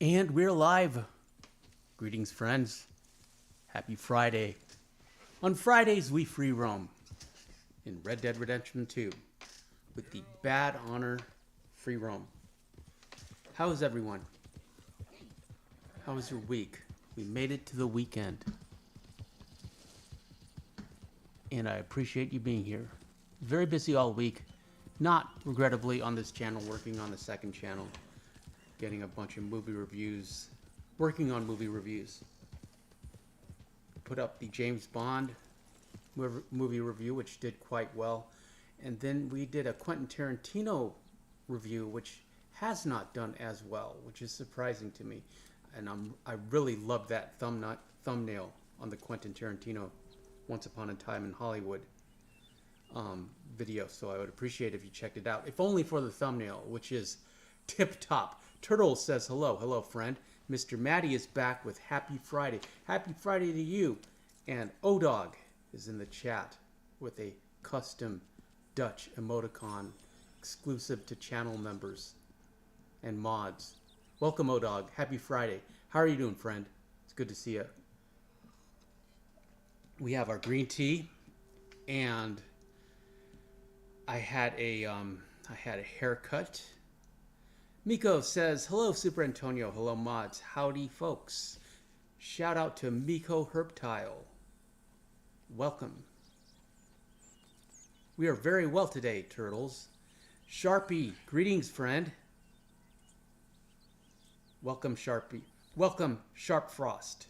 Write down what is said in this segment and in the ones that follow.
And we're live. Greetings, friends. Happy Friday. On Fridays, we free roam in Red Dead Redemption 2 with the Bad Honor free roam. How is everyone? How was your week? We made it to the weekend. And I appreciate you being here. Very busy all week. Not regrettably on this channel, working on the second channel. Getting a bunch of movie reviews, working on movie reviews. Put up the James Bond movie review, which did quite well. And then we did a Quentin Tarantino review, which has not done as well, which is surprising to me. And I really love that thumbnail on the Quentin Tarantino Once Upon a Time in Hollywood video. So I would appreciate if you checked it out, if only for the thumbnail, which is tip top. Turtle says hello. Hello, friend. Mr. Maddie is back with Happy Friday. Happy Friday to you. And Odog is in the chat with a custom Dutch emoticon exclusive to channel members and mods. Welcome, Odog. Happy Friday. How are you doing, friend? It's good to see you. We have our green tea, and I had a haircut. Miko says, hello, Super Antonio. Hello, mods. Howdy, folks. Shout out to Miko Herptile. Welcome. We are very well today, turtles. Sharpie, greetings, friend. Welcome, Sharpie. Welcome, Sharp Frost.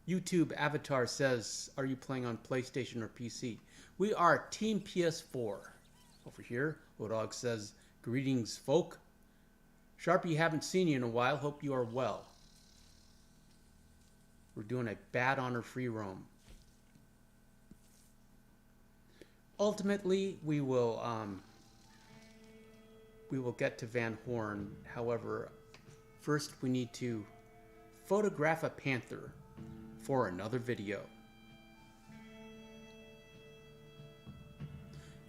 YouTube Avatar says, are you playing on PlayStation or PC? We are Team PS4. Over here, Odog says, greetings, folk. Sharpie, haven't seen you in a while. Hope you are well. We're doing a Bad Honor free roam. Ultimately, we will get to Van Horn. However, first we need to photograph a panther for another video.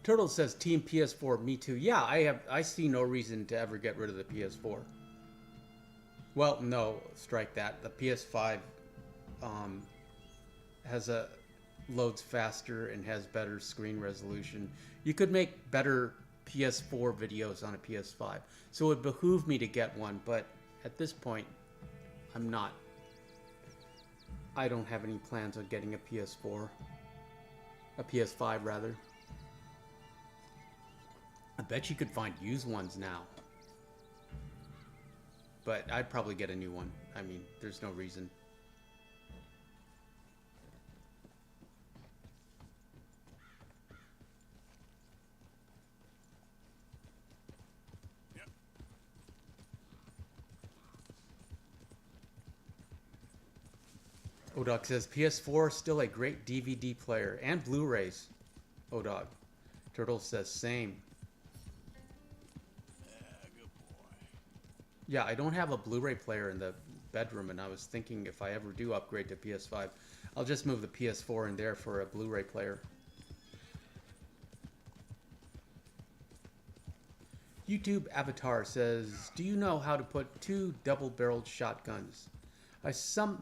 Turtle says Team PS4, me too. Yeah, I see no reason to ever get rid of the PS4. Well, no, strike that. The PS5 loads faster and has better screen resolution. You could make better PS4 videos on a PS5. So it would behoove me to get one, but at this point, I don't have any plans on getting a PS4. A PS5 rather. I bet you could find used ones now. But I'd probably get a new one. I mean, there's no reason. Yep. Odog says PS4 is still a great DVD player and Blu-rays. Odog. Turtle says same. Yeah, I don't have a Blu-ray player in the bedroom, and I was thinking if I ever do upgrade to PS5, I'll just move the PS4 in there for a Blu-ray player. YouTube Avatar says, do you know how to put 2 double-barreled shotguns? I somehow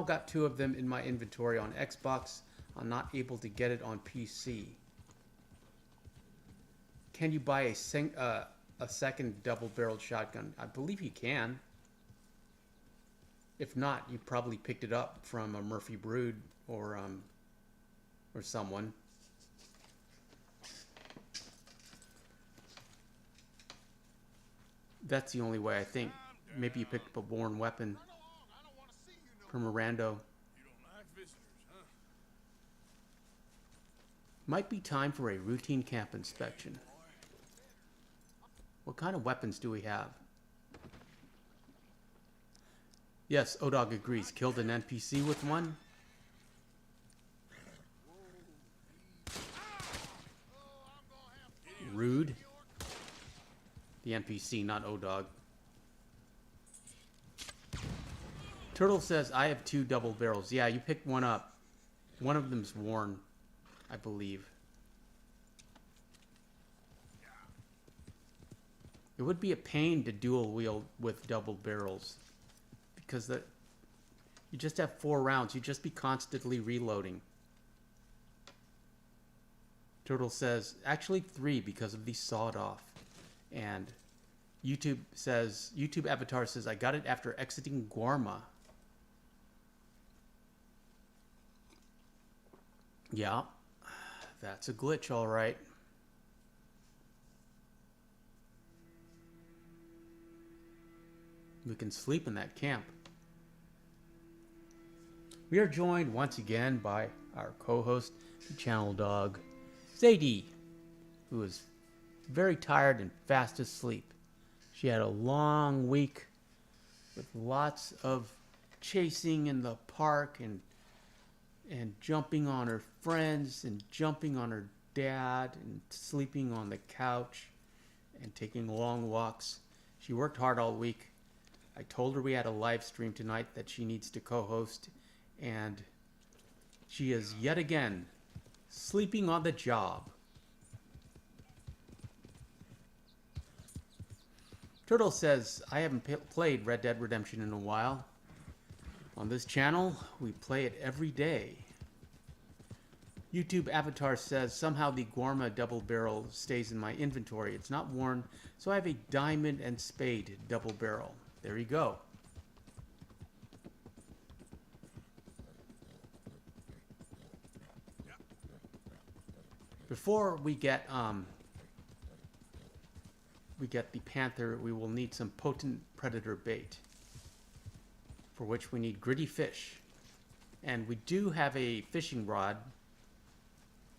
got 2 of them in my inventory on Xbox. I'm not able to get it on PC. Can you buy a second double-barreled shotgun? I believe you can. If not, you probably picked it up from a Murphy Brood or someone. That's the only way, I think. Maybe you picked up a worn weapon from a rando. Might be time for a routine camp inspection. What kind of weapons do we have? Yes, Odog agrees. Killed an NPC with one? Rude. The NPC, not Odog. Turtle says, I have 2 double barrels. Yeah, you picked one up. One of them's worn, I believe. It would be a pain to dual wield with double barrels because you just have 4 rounds. You'd just be constantly reloading. Turtle says, actually 3 because of the sawed off. And YouTube Avatar says, I got it after exiting Guarma. Yeah, that's a glitch, all right. We can sleep in that camp. We are joined once again by our co-host, the channel dog, Zadie, who is very tired and fast asleep. She had a long week with lots of chasing in the park and jumping on her friends and jumping on her dad and sleeping on the couch and taking long walks. She worked hard all week. I told her we had a live stream tonight that she needs to co-host, and she is yet again sleeping on the job. Turtle says, I haven't played Red Dead Redemption in a while. On this channel, we play it every day. YouTube Avatar says, somehow the Guarma double barrel stays in my inventory. It's not worn, so I have a diamond and spade double barrel. There you go. Before we get the panther, we will need some potent predator bait, for which we need gritty fish. And we do have a fishing rod,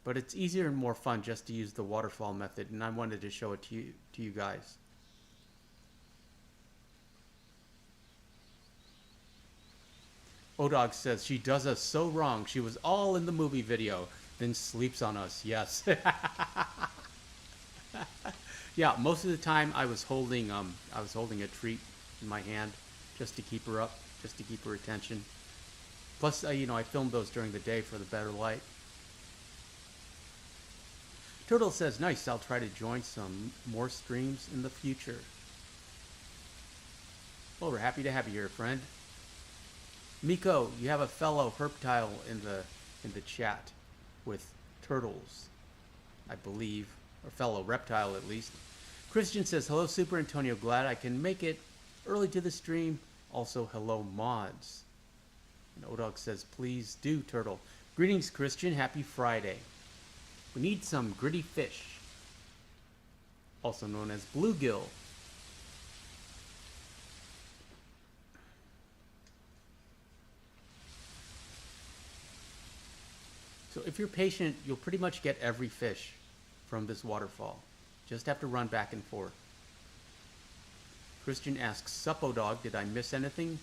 but it's easier and more fun just to use the waterfall method, and I wanted to show it to you guys. Odog says, she does us so wrong. She was all in the movie video, then sleeps on us. Yes. Yeah, most of the time I was holding a treat in my hand just to keep her up, just to keep her attention. Plus, I filmed those during the day for the better light. Turtle says, nice, I'll try to join some more streams in the future. Well, we're happy to have you here, friend. Miko, you have a fellow herptile in the chat with turtles, I believe, or fellow reptile at least. Christian says, hello, Super Antonio, glad I can make it early to the stream. Also, hello, mods. And Odog says, please do, Turtle. Greetings, Christian, happy Friday. We need some gritty fish, also known as bluegill. So if you're patient, you'll pretty much get every fish from this waterfall. Just have to run back and forth. Christian asks, sup, Odog, did I miss anything?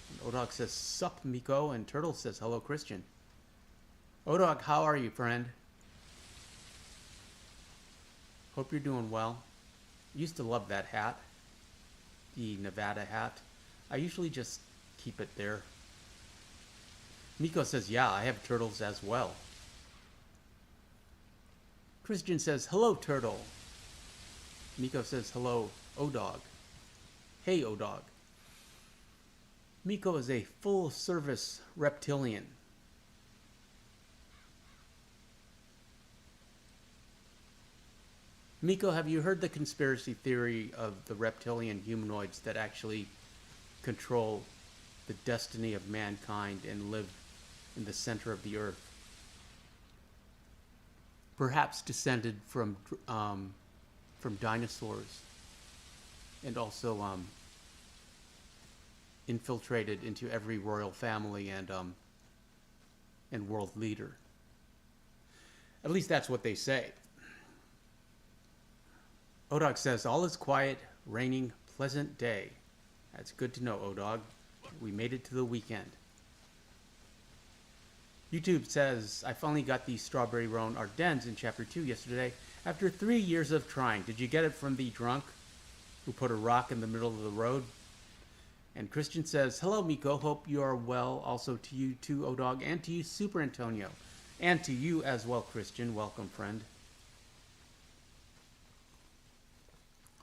And Odog says, sup, Miko, and Turtle says, hello, Christian. Odog, how are you, friend? Hope you're doing well. Used to love that hat, the Nevada hat. I usually just keep it there. Miko says, yeah, I have turtles as well. Christian says, hello, Turtle. Miko says, hello, Odog. Hey, Odog. Miko is a full-service reptilian. Miko, have you heard the conspiracy theory of the reptilian humanoids that actually control the destiny of mankind and live in the center of the earth? Perhaps descended from dinosaurs, and also infiltrated into every royal family and world leader. At least that's what they say. Odog says, all is quiet, raining, pleasant day. That's good to know, Odog. We made it to the weekend. YouTube says, I finally got the Strawberry Roan Ardennes in Chapter 2 yesterday after 3 years of trying. Did you get it from the drunk who put a rock in the middle of the road? And Christian says, hello, Miko. Hope you are well. Also to you too, Odog, and to you, Super Antonio. And to you as well, Christian. Welcome, friend.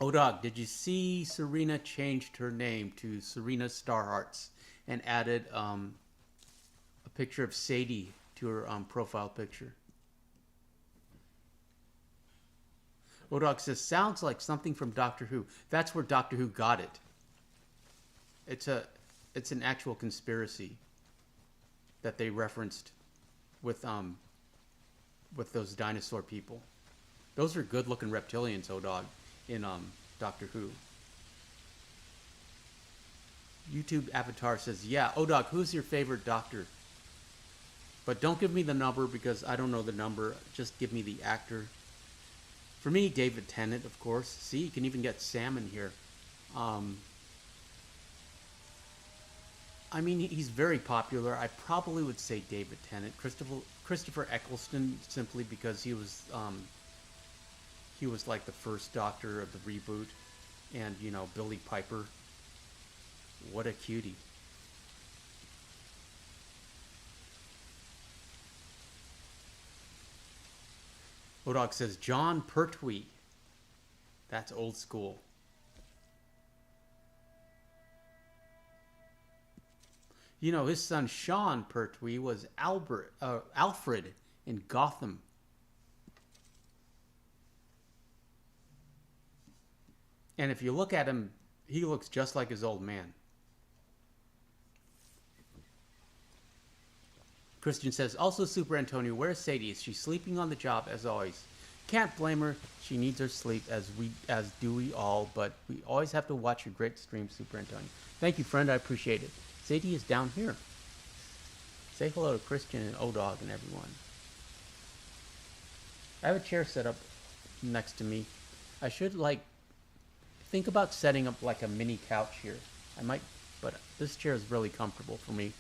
Oh, dog, did you see Serena changed her name to Serena Starhearts and added a picture of Sadie to her profile picture? Oh, dog says, sounds like something from Doctor Who. That's where Doctor Who got it. It's an actual conspiracy that they referenced with those dinosaur people. Those are good-looking reptilians, oh dog, in Doctor Who. YouTube Avatar says, yeah, oh dog, who's your favorite doctor? But don't give me the number because I don't know the number. Just give me the actor. For me, David Tennant, of course. See, you can even get Sam in here. I mean, he's very popular. I probably would say David Tennant. Christopher Eccleston, simply because he was like the first Doctor of the reboot, and you know, Billy Piper. What a cutie. Odog says John Pertwee. That's old school. You know, his son Sean Pertwee was Alfred in Gotham. And if you look at him, he looks just like his old man. Christian says, also Super Antonio, where's Sadie? Is she sleeping on the job as always? Can't blame her. She needs her sleep as do we all, but we always have to watch your great stream, Super Antonio. Thank you, friend. I appreciate it. Sadie is down here. Say hello to Christian and Odog and everyone. I have a chair set up next to me. I should think about setting up like a mini couch here. I might, but this chair is really comfortable for me.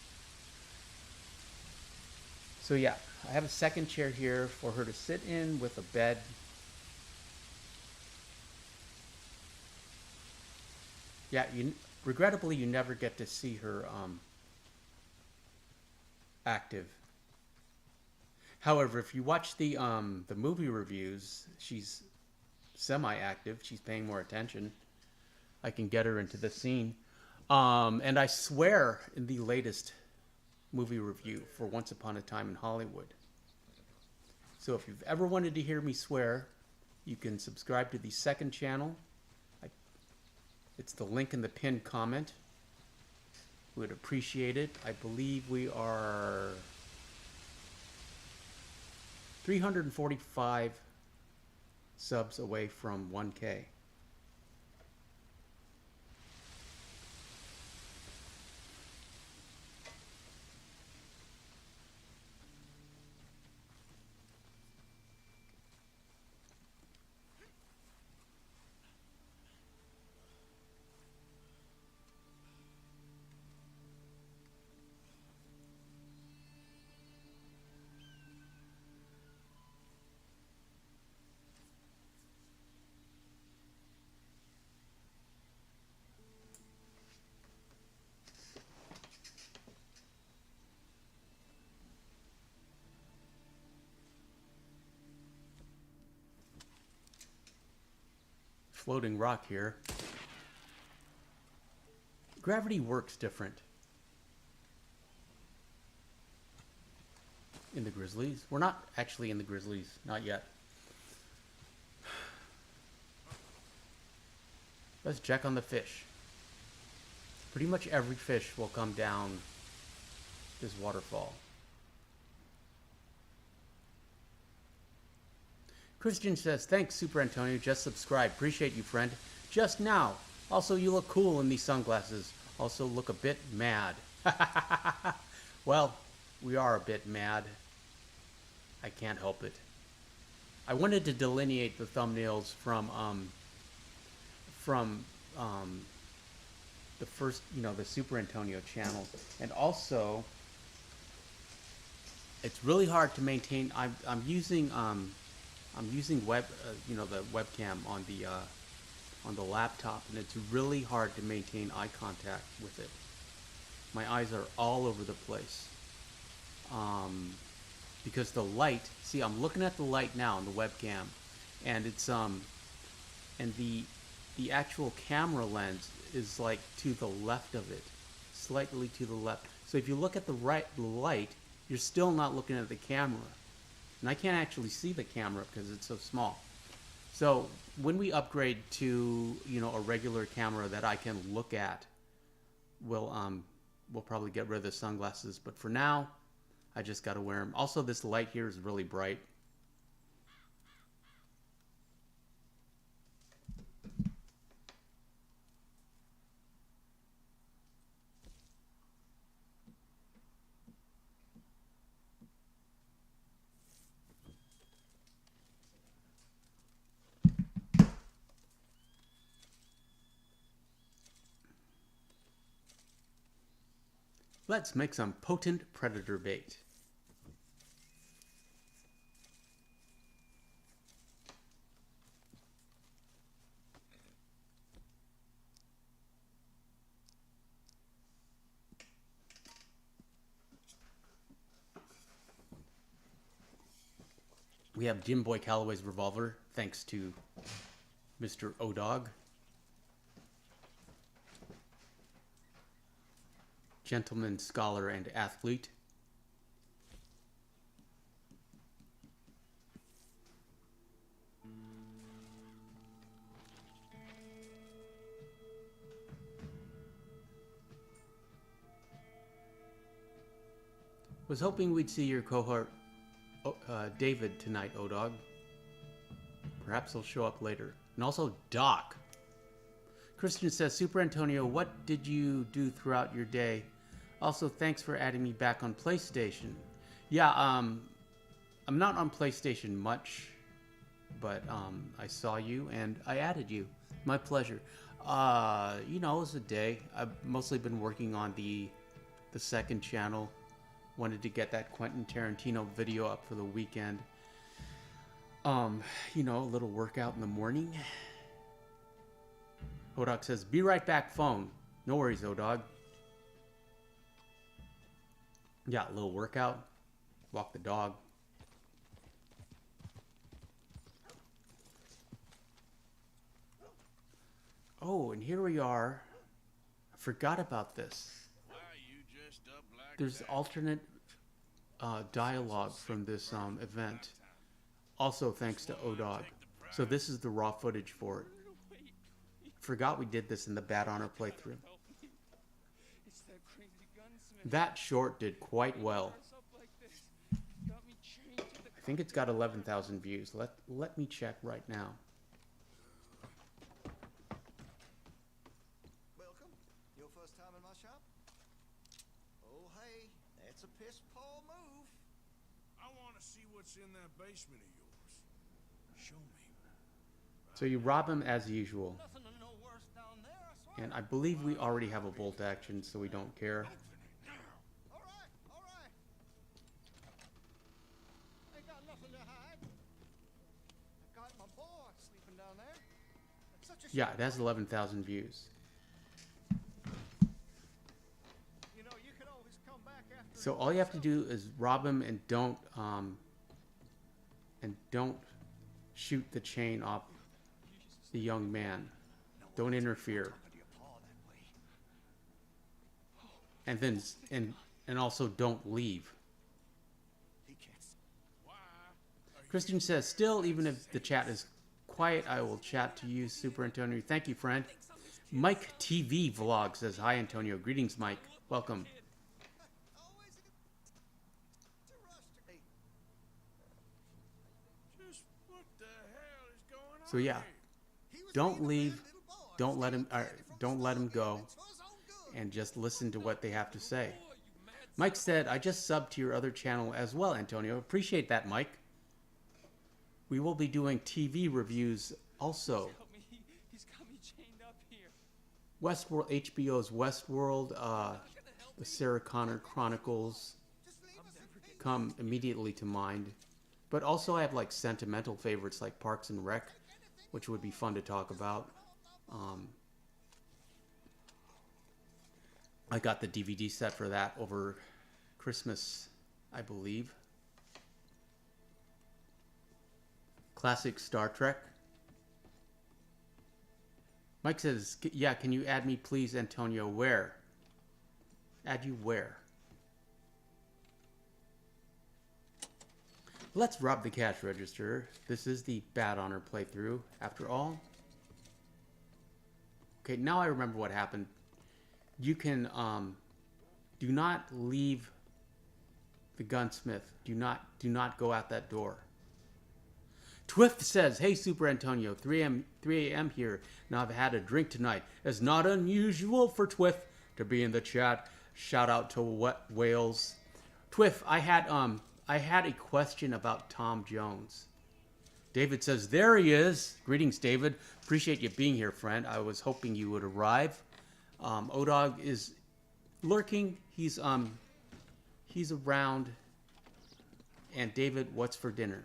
So yeah, I have a second chair here for her to sit in with a bed. Yeah, regrettably, you never get to see her active. However, if you watch the movie reviews, she's semi-active. She's paying more attention. I can get her into the scene. And I swear in the latest movie review for Once Upon a Time in Hollywood. So if you've ever wanted to hear me swear, you can subscribe to the second channel. It's the link in the pinned comment. Would appreciate it. I believe we are 345 subs away from 1K. Floating rock here. Gravity works different in the Grizzlies. We're not actually in the Grizzlies, not yet. Let's check on the fish. Pretty much every fish will come down this waterfall. Christian says, thanks, Super Antonio. Just subscribe. Appreciate you, friend. Just now. Also, you look cool in these sunglasses. Also, look a bit mad. Well, we are a bit mad. I can't help it. I wanted to delineate the thumbnails from the first, the Super Antonio channel. And also, it's really hard to maintain. I'm using the webcam on the laptop, and it's really hard to maintain eye contact with it. My eyes are all over the place because the light. See, I'm looking at the light now on the webcam, and it's and the the actual camera lens is like to the left of it, slightly to the left. So if you look at the light, you're still not looking at the camera. And I can't actually see the camera because it's so small. So when we upgrade to, you know, a regular camera that I can look at, we'll probably get rid of the sunglasses. But for now, I just got to wear them. Also, this light here is really bright. Let's make some potent predator bait. We have Jim Boy Calloway's revolver, thanks to Mr. O-Dog. Gentleman, scholar, and athlete. Was hoping we'd see your cohort, David, tonight, O-Dog. Perhaps he'll show up later. And also Doc. Christian says, Super Antonio, what did you do throughout your day? Also, thanks for adding me back on PlayStation. Yeah, I'm not on PlayStation much, but I saw you and I added you. My pleasure. You know, it was a day. I've mostly been working on the second channel. Wanted to get that Quentin Tarantino video up for the weekend. You know, a little workout in the morning. O-Dog says, be right back, phone. No worries, O-Dog. Yeah, a little workout. Walk the dog. Oh, and here we are. I forgot about this. There's alternate dialogue from this event. Also thanks to O-Dog. So this is the raw footage for it. Forgot we did this in the Bad Honor playthrough. That short did quite well. I think it's got 11,000 views. Let me check right now. Welcome. Your first time in my shop? Oh, hey, that's a piss poor move. I want to see what's in that basement of yours. Show me. So you rob him as usual. Nothing to know worse down there, I swear. And I believe we already have a bolt action, so we don't care. All right, all right. Ain't got nothing to hide. I got my boy sleeping down there. That's such a Yeah, shame. it has 11,000 views. You know, you can always come back after. So all you have to do is rob him and don't shoot the chain off the young man. Don't interfere. And then and also don't leave. Christian says, still, even if the chat is quiet, I will chat to you, Super Antonio. Thank you, friend. Mike TV Vlog says, hi, Antonio. Greetings, Mike. Welcome. Just what the hell is going on? So yeah, don't leave. Don't let him go. And just listen to what they have to say. Mike said, I just subbed to your other channel as well, Antonio. Appreciate that, Mike. We will be doing TV reviews also. He's got me chained up here. Westworld, HBO's Westworld, the Sarah Connor Chronicles come immediately to mind. But also I have like sentimental favorites like Parks and Rec, which would be fun to talk about. I got the DVD set for that over Christmas, I believe. Classic Star Trek. Mike says, yeah, can you add me please, Antonio? Where? Add you where? Let's rob the cash register. This is the Bad Honor playthrough, after all. Okay, now I remember what happened. You can, do not leave the gunsmith. Do not go out that door. Twift says, hey, Super Antonio, 3 a.m. here. Now I've had a drink tonight. It's not unusual for Twift to be in the chat. Shout out to Wales. Twift, I had a question about Tom Jones. David says, there he is. Greetings, David. Appreciate you being here, friend. I was hoping you would arrive. Odog is lurking. He's around. And David, what's for dinner?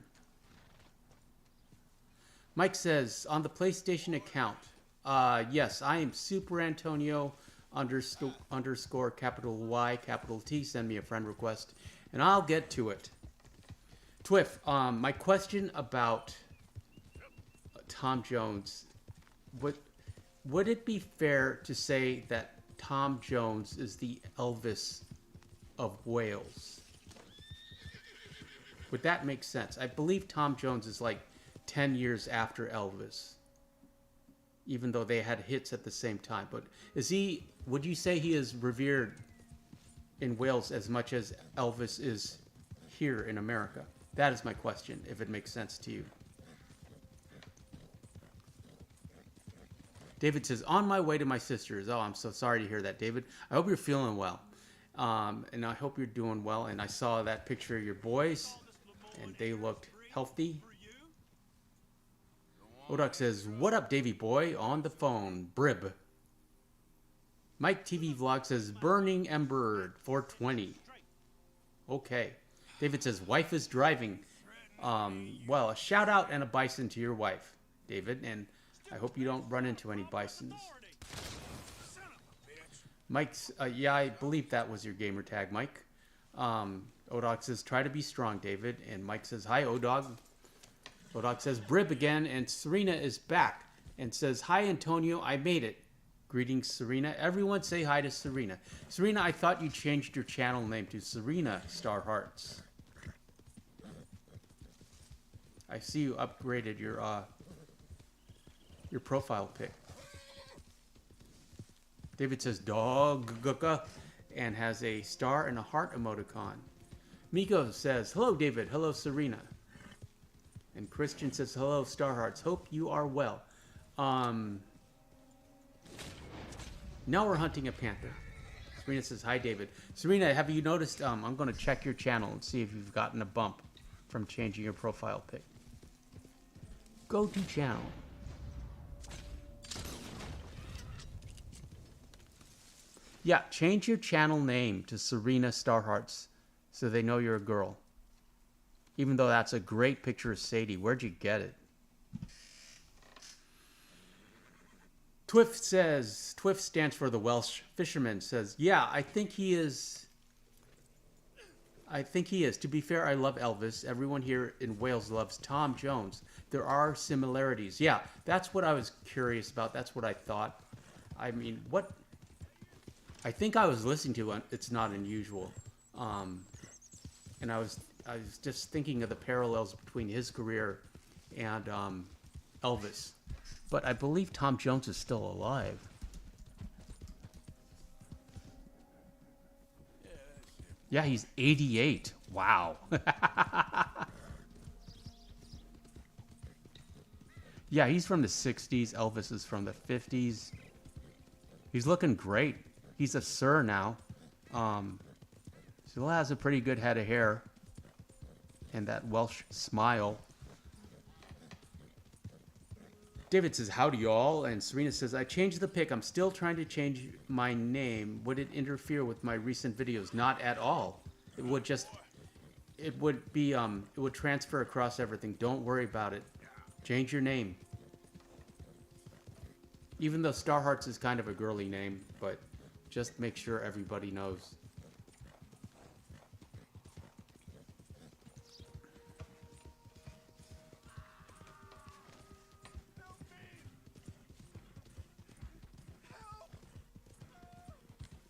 Mike says, on the PlayStation account, yes, I am Super Antonio underscore capital Y, capital T. Send me a friend request, and I'll get to it. Twiff, my question about Tom Jones, would it be fair to say that Tom Jones is the Elvis of Wales? Would that make sense? I believe Tom Jones is like 10 years after Elvis, even though they had hits at the same time. But would you say he is revered in Wales as much as Elvis is here in America? That is my question, if it makes sense to you. David says, on my way to my sister's. Oh, I'm so sorry to hear that, David. I hope you're feeling well. And I hope you're doing well. And I saw that picture of your boys, and they looked healthy. Odok says, what up, Davy boy? On the phone. Brib. Mike TV Vlog says, burning ember 420. Okay. David says, wife is driving. Well, a shout out and a bison to your wife, David. And I hope you don't run into any bisons. Mike's, yeah, I believe that was your gamer tag, Mike. Odog says, try to be strong, David. And Mike says, hi, Odog. Odog says, Brib again, and Serena is back and says, hi, Antonio, I made it. Greetings, Serena. Everyone say hi to Serena. Serena, I thought you changed your channel name to Serena Star Hearts. I see you upgraded your profile pic. David says, dog, and has a star and a heart emoticon. Miko says, hello, David. Hello, Serena. And Christian says, hello, Star Hearts. Hope you are well. Now we're hunting a panther. Serena says, hi, David. Serena, have you noticed? I'm going to check your channel and see if you've gotten a bump from changing your profile pic. Go to channel. Yeah, change your channel name to Serena Star Hearts so they know you're a girl. Even though that's a great picture of Sadie. Where'd you get it? Twiff says, Twiff stands for the Welsh fisherman, says, yeah, I think he is. To be fair, I love Elvis. Everyone here in Wales loves Tom Jones. There are similarities. Yeah, that's what I was curious about. That's what I thought. I mean, what? I think I was listening to It's Not Unusual. And I was just thinking of the parallels between his career and Elvis. But I believe Tom Jones is still alive. Yeah, he's 88. Wow. Yeah, he's from the 60s. Elvis is from the 50s. He's looking great. He's a sir now. Still has a pretty good head of hair. And that Welsh smile. David says, howdy y'all. And Serena says, I changed the pic. I'm still trying to change my name. Would it interfere with my recent videos? Not at all. It would just, it would transfer across everything. Don't worry about it. Change your name. Even though Star Hearts is kind of a girly name, but just make sure everybody knows.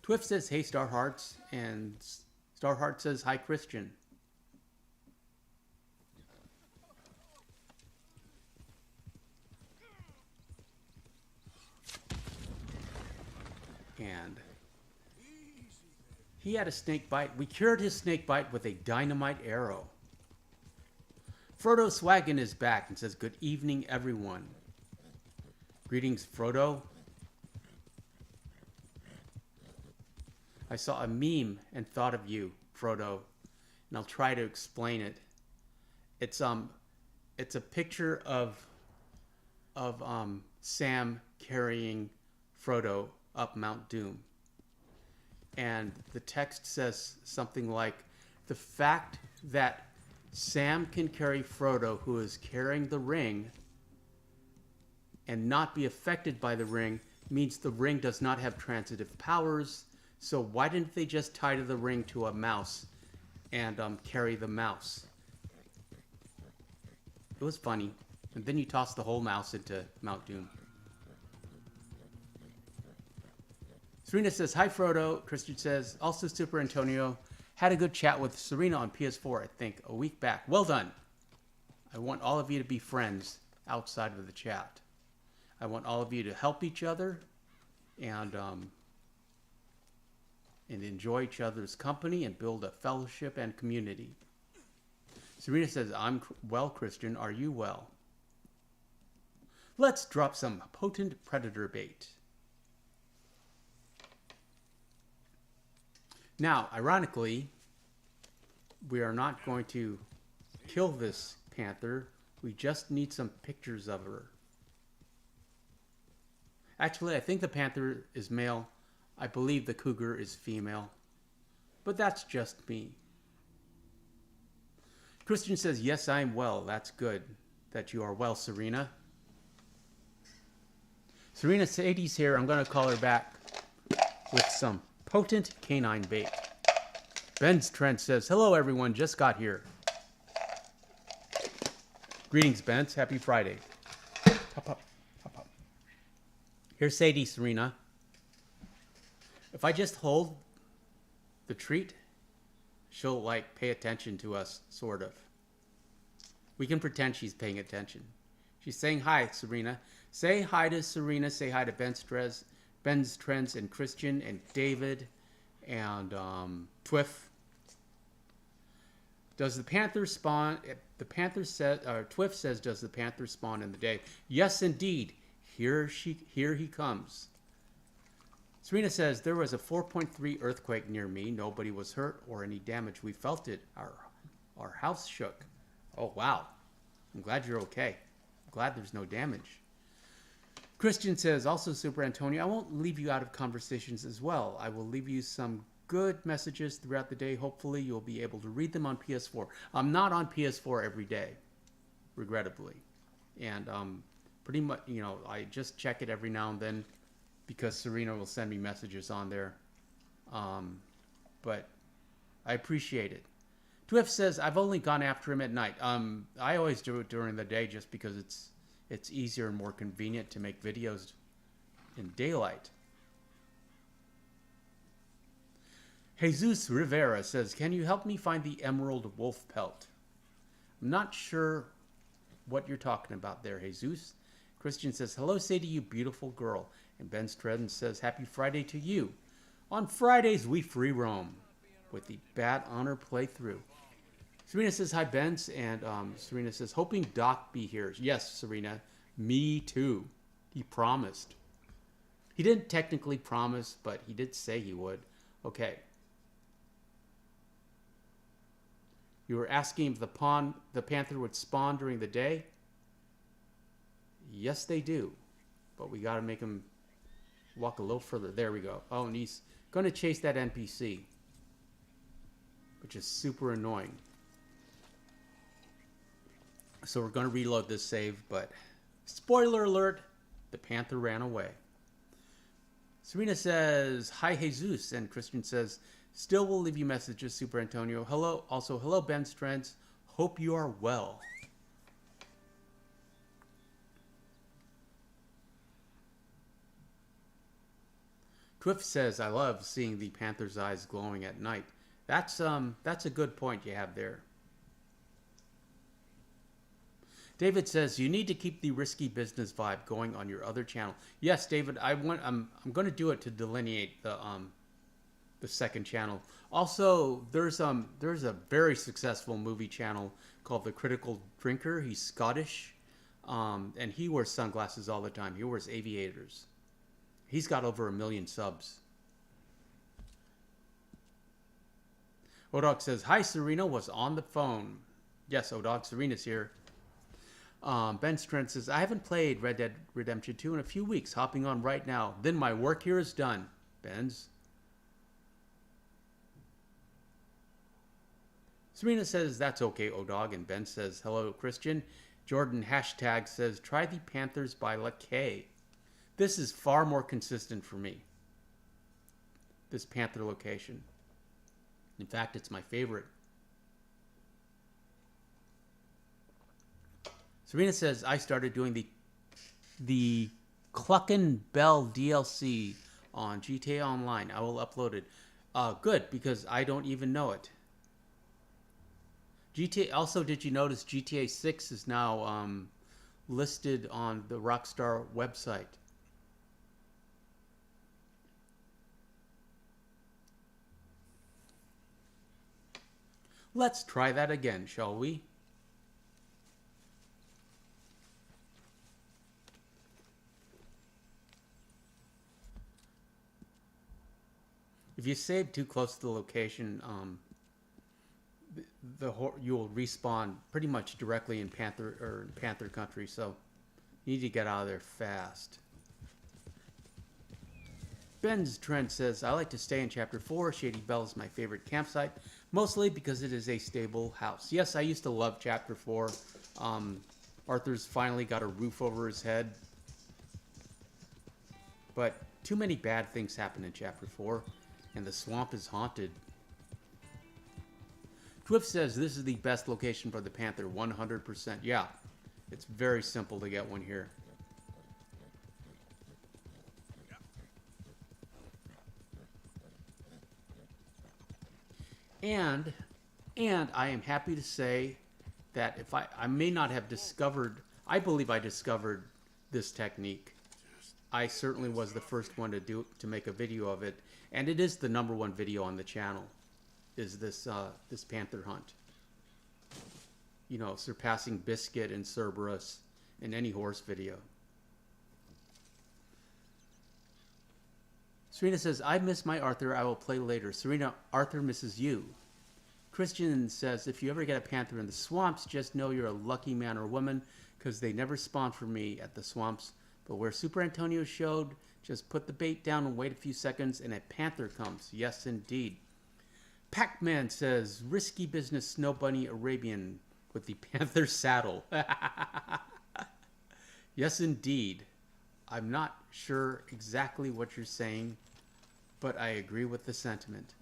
Twiff says, hey, Starhearts. And Starheart says, hi, Christian. And he had a snake bite. We cured his snake bite with a dynamite arrow. Frodo Swaggin is back and says, good evening, everyone. Greetings, Frodo. I saw a meme and thought of you, Frodo, and I'll try to explain it. It's a picture of Sam carrying Frodo up Mount Doom. And the text says something like, the fact that Sam can carry Frodo, who is carrying the ring, and not be affected by the ring, means the ring does not have transitive powers. So why didn't they just tie to the ring to a mouse and carry the mouse? It was funny. And then you toss the whole mouse into Mount Doom. Serena says, hi, Frodo. Christian says, also Super Antonio. Had a good chat with Serena on PS4, I think, a week back. Well done. I want all of you to be friends outside of the chat. I want all of you to help each other and enjoy each other's company and build a fellowship and community. Serena says, I'm well, Christian. Are you well? Let's drop some potent predator bait. Now, ironically, we are not going to kill this panther. We just need some pictures of her. Actually, I think the panther is male. I believe the cougar is female. But that's just me. Christian says, yes, I'm well. That's good that you are well, Serena. Serena Sadie's here. I'm going to call her back with some potent canine bait. Ben's Trent says, hello, everyone. Just got here. Greetings, Ben's. Happy Friday. Hop up. Hop up. Here's Sadie, Serena. If I just hold the treat, she'll, like, pay attention to us, sort of. We can pretend she's paying attention. She's saying hi, Serena. Say hi to Serena. Say hi to Ben's Trends and Christian and David and Twiff. Does the panther spawn? The panther says, Twiff says, does the panther spawn in the day? Yes, indeed. Here he comes. Serena says, there was a 4.3 earthquake near me. Nobody was hurt or any damage. We felt it. Our house shook. Oh, wow. I'm glad you're okay. I'm glad there's no damage. Christian says, also Super Antonio, I won't leave you out of conversations as well. I will leave you some good messages throughout the day. Hopefully you'll be able to read them on PS4. I'm not on PS4 every day, regrettably. And pretty much, you know, I just check it every now and then because Serena will send me messages on there. But I appreciate it. Twiff says, I've only gone after him at night. I always do it during the day just because it's easier and more convenient to make videos in daylight. Jesus Rivera says, can you help me find the emerald wolf pelt? I'm not sure what you're talking about there, Jesus. Christian says, hello, Sadie, you beautiful girl. And Ben Stredden says, happy Friday to you. On Fridays, we free roam with the Bad Honor playthrough. Serena says, hi, Benz. And Serena says, hoping Doc be here. Yes, Serena, me too. He promised. He didn't technically promise, but he did say he would. Okay. You were asking if the panther would spawn during the day? Yes, they do. But we got to make him walk a little further. There we go. Oh, and he's going to chase that NPC, which is super annoying. So we're going to reload this save, but spoiler alert, the panther ran away. Serena says, hi, Jesus. And Christian says, still will leave you messages, Super Antonio. Hello. Also, hello, Ben Strentz. Hope you are well. Twiff says, I love seeing the panther's eyes glowing at night. That's a good point you have there. David says, you need to keep the risky business vibe going on your other channel. Yes, David, I'm going to do it to delineate the second channel. Also, there's a very successful movie channel called The Critical Drinker. He's Scottish, and he wears sunglasses all the time. He wears aviators. He's got over 1 million subs. Odog says, hi, Serena was on the phone. Yes, Odog, Serena's here. Ben Strent says, I haven't played Red Dead Redemption 2 in a few weeks. Hopping on right now. Then my work here is done. Ben's. Serena says, that's okay, Odog. And Ben says, hello, Christian. Jordan hashtag says, try the Panthers by LaKay. This is far more consistent for me. This Panther location. In fact, it's my favorite. Serena says, I started doing the Cluckin' Bell DLC on GTA Online. I will upload it. Good, because I don't even know it. Also, did you notice GTA 6 is now listed on the Rockstar website? Let's try that again, shall we? If you save too close to the location, you'll respawn pretty much directly in Panther country. So you need to get out of there fast. Ben's Trent says, I like to stay in Chapter 4. Shady Bell is my favorite campsite, mostly because it is a stable house. Yes, I used to love Chapter 4. Arthur's finally got a roof over his head. But too many bad things happen in Chapter 4, and the swamp is haunted. Twiff says, this is the best location for the Panther, 100%. Yeah, it's very simple to get one here. And I am happy to say that if I may not have discovered, I believe I discovered this technique. I certainly was the first one to make a video of it, and it is the #1 video on the channel. Is this panther hunt? You know, surpassing Biscuit and Cerberus in any horse video. Serena says, I miss my Arthur. I will play later. Serena, Arthur misses you. Christian says, if you ever get a panther in the swamps, just know you're a lucky man or woman, because they never spawn for me at the swamps. But where Super Antonio showed, just put the bait down and wait a few seconds and a panther comes. Yes, indeed. Pac-Man says, risky business Snow Bunny Arabian with the panther saddle. Yes, indeed. I'm not sure exactly what you're saying, but I agree with the sentiment.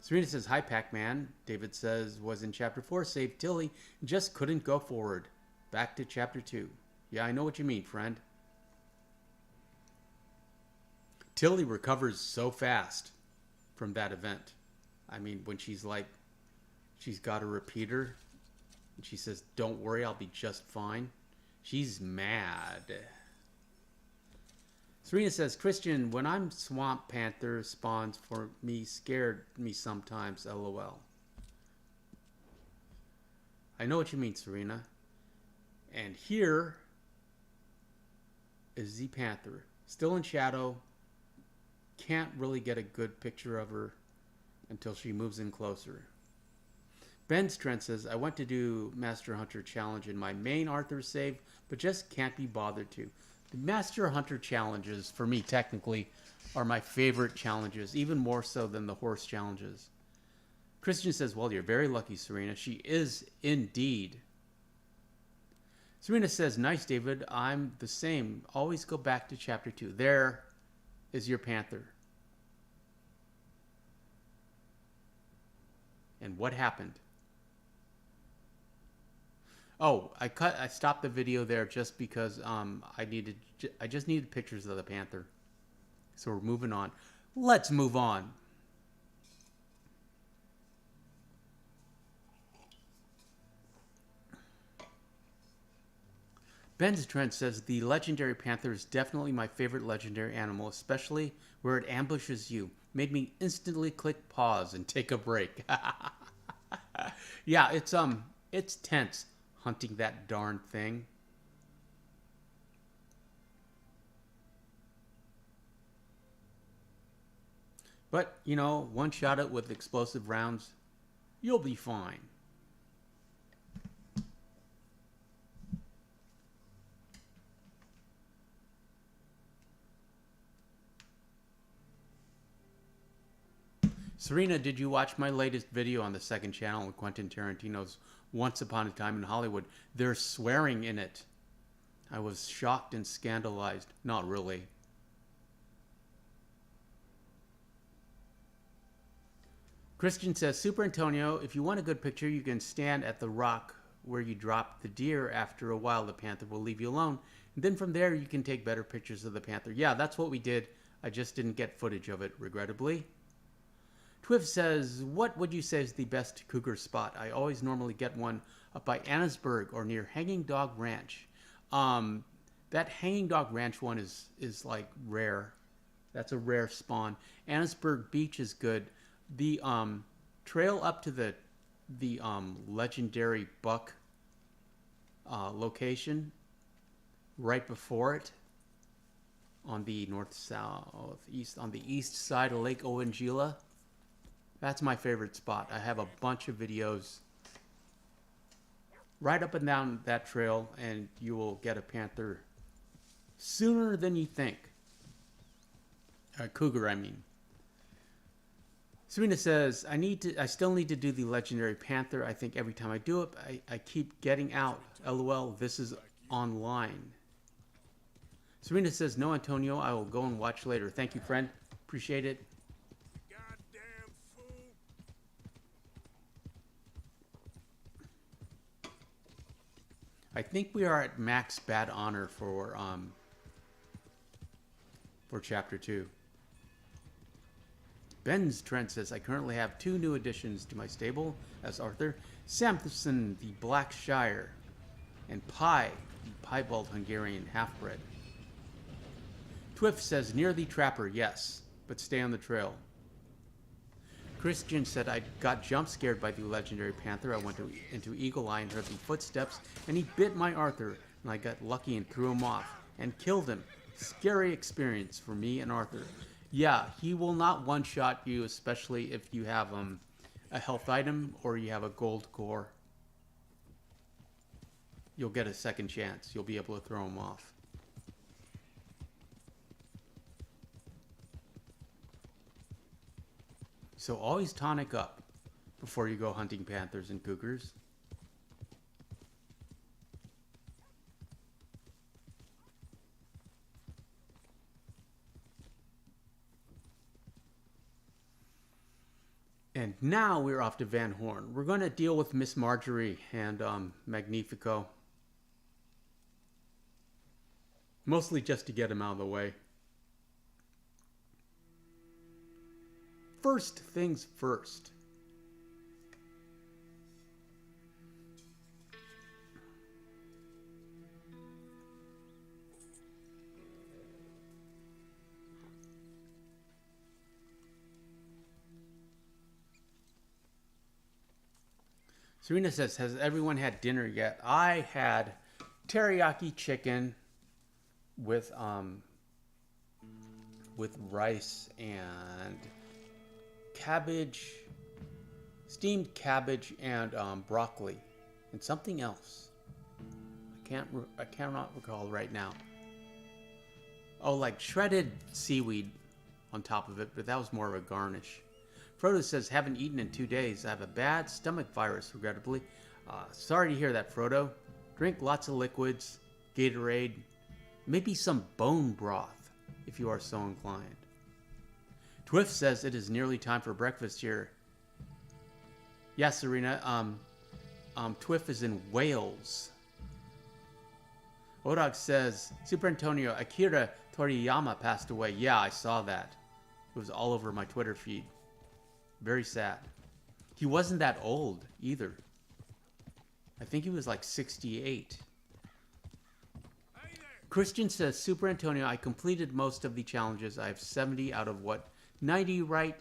Serena says, hi, Pac-Man. David says, was in Chapter 4, saved Tilly, and just couldn't go forward. Back to Chapter 2. Yeah, I know what you mean, friend. Tilly recovers so fast from that event. I mean, when she's like, she's got a repeater, and she says, don't worry, I'll be just fine. She's mad. Serena says, Christian, when I'm Swamp Panther spawns for me, scared me sometimes, LOL. I know what you mean, Serena. And here is the panther. Still in shadow. Can't really get a good picture of her until she moves in closer. Ben Strent says, I went to do Master Hunter Challenge in my main Arthur save, but just can't be bothered to. The Master Hunter challenges, for me, technically, are my favorite challenges, even more so than the horse challenges. Christian says, well, you're very lucky, Serena. She is indeed. Serena says, nice, David. I'm the same. Always go back to Chapter 2. There is your panther. And what happened? Oh, I stopped the video there just because I just needed pictures of the panther. So we're moving on. Let's move on. Ben's Trent says, the legendary panther is definitely my favorite legendary animal, especially where it ambushes you. Made me instantly click pause and take a break. Yeah, it's tense hunting that darn thing. But, you know, one shot it with explosive rounds, you'll be fine. Serena, did you watch my latest video on the second channel on Quentin Tarantino's Once Upon a Time in Hollywood? They're swearing in it. I was shocked and scandalized. Not really. Christian says, Super Antonio, if you want a good picture, you can stand at the rock where you drop the deer. After a while, the panther will leave you alone. And then from there, you can take better pictures of the panther. Yeah, that's what we did. I just didn't get footage of it, regrettably. Twiff says, what would you say is the best cougar spot? I always normally get one up by Annisburg or near Hanging Dog Ranch. That Hanging Dog Ranch one is like rare. That's a rare spawn. Annisburg Beach is good. The trail up to the legendary buck location right before it on the north-south-east, on the east side of Lake Owanjila. That's my favorite spot. I have a bunch of videos right up and down that trail, and you will get a panther sooner than you think. A cougar, I mean. Serena says, I still need to do the legendary panther. I think every time I do it, I keep getting out. LOL, this is online. Serena says, no, Antonio, I will go and watch later. Thank you, friend. Appreciate it. Goddamn fool. I think we are at max bad honor for chapter 2. Ben's Trent says, I currently have 2 new additions to my stable as Arthur. Samson, the Black Shire, and Pi, the piebald Hungarian half-bred. Twiff says, near the trapper, yes, but stay on the trail. Christian said, I got jump scared by the legendary panther. I went into Eagle Eye and heard the footsteps, and he bit my Arthur, and I got lucky and threw him off and killed him. Scary experience for me and Arthur. Yeah, he will not one-shot you, especially if you have a health item or you have a gold core. You'll get a second chance. You'll be able to throw him off. So always tonic up before you go hunting panthers and cougars. And now we're off to Van Horn. We're going to deal with Miss Marjorie and Magnifico. Mostly just to get him out of the way. First things first. Serena says, has everyone had dinner yet? I had teriyaki chicken with rice and cabbage, steamed cabbage and broccoli and something else. I cannot recall right now. Oh, like shredded seaweed on top of it, but that was more of a garnish. Frodo says, haven't eaten in 2 days. I have a bad stomach virus, regrettably. Sorry to hear that, Frodo. Drink lots of liquids, Gatorade, maybe some bone broth, if you are so inclined. Twiff says it is nearly time for breakfast here. Yes, Serena. Twiff is in Wales. Odog says, Super Antonio, Akira Toriyama passed away. Yeah, I saw that. It was all over my Twitter feed. Very sad. He wasn't that old either. I think he was like 68. Christian says, Super Antonio, I completed most of the challenges. I have 70 out of what? 90 right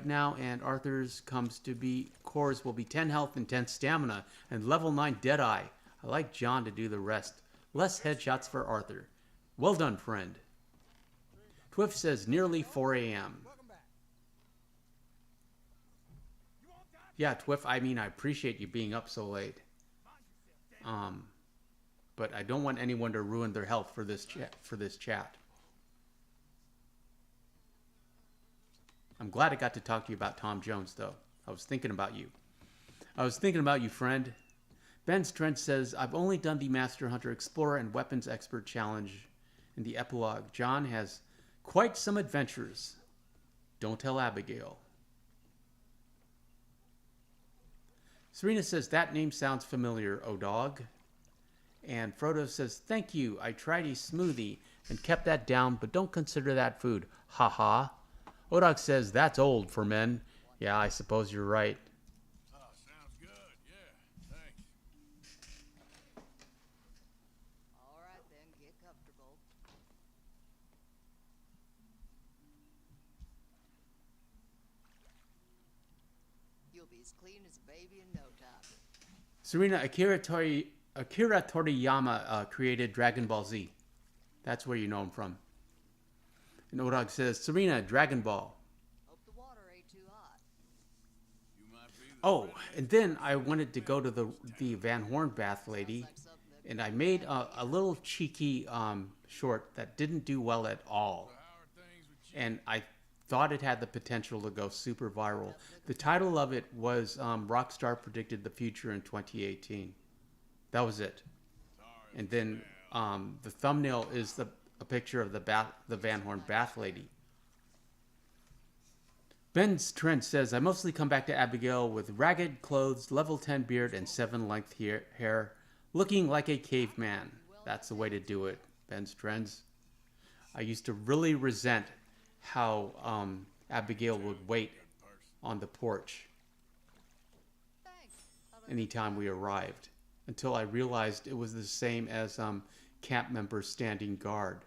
now, and Arthur's comes to be, cores will be 10 health and 10 stamina, and level 9 Deadeye. I like John to do the rest. Less headshots for Arthur. Well done, friend. Twiff says, nearly 4 a.m. Yeah, Twiff, I mean, I appreciate you being up so late. But I don't want anyone to ruin their health for this chat. I'm glad I got to talk to you about Tom Jones, though. I was thinking about you. Friend. Ben's Trent says, I've only done the Master Hunter Explorer and Weapons Expert Challenge in the epilogue. John has quite some adventures. Don't tell Abigail. Serena says, that name sounds familiar, O-Dog. And Frodo says, thank you. I tried a smoothie and kept that down, but don't consider that food. Ha ha. O-Dog says, that's old for men. Yeah, I suppose you're right. Oh, sounds good. Yeah, thanks. All right, then, get comfortable. You'll be as clean as a baby in no time. Serena, Akira Toriyama created Dragon Ball Z. That's where you know him from. And O-Dog says, Serena, Dragon Ball. Hope the water ain't too hot. You might be the Oh, and then I wanted to go to the Van Horn bath lady, and I made a little cheeky short that didn't do well at all. how are things with you? And I thought it had the potential to go super viral. The title of it was Rockstar Predicted the Future in 2018. That was it. And then the thumbnail is a picture of the Van Horn bath lady. Ben's Trent says, I mostly come back to Abigail with ragged clothes, level 10 beard, and 7 length hair, looking like a caveman. That's the way to do it, Ben's Trends. I used to really resent how Abigail would wait on the porch Thanks. anytime we arrived, until I realized it was the same as camp members standing guard.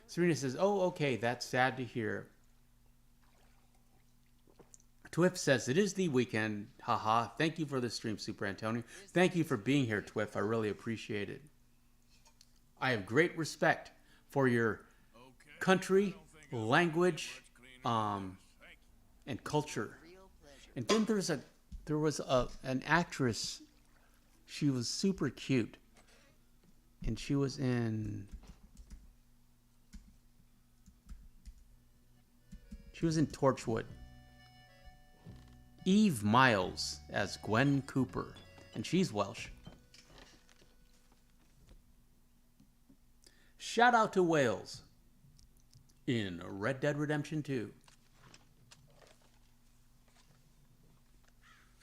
Serena says, oh, okay, that's sad to hear. Twiff says, it is the weekend. Haha. Thank you for the stream, Super Antonio. Thank you for being here, Twiff. I really appreciate it. I have great respect for your country, language, and culture. Real pleasure. And then there was an actress. She was super cute, and she was in Torchwood. Eve Miles as Gwen Cooper, and she's Welsh. Shout out to Wales in Red Dead Redemption 2.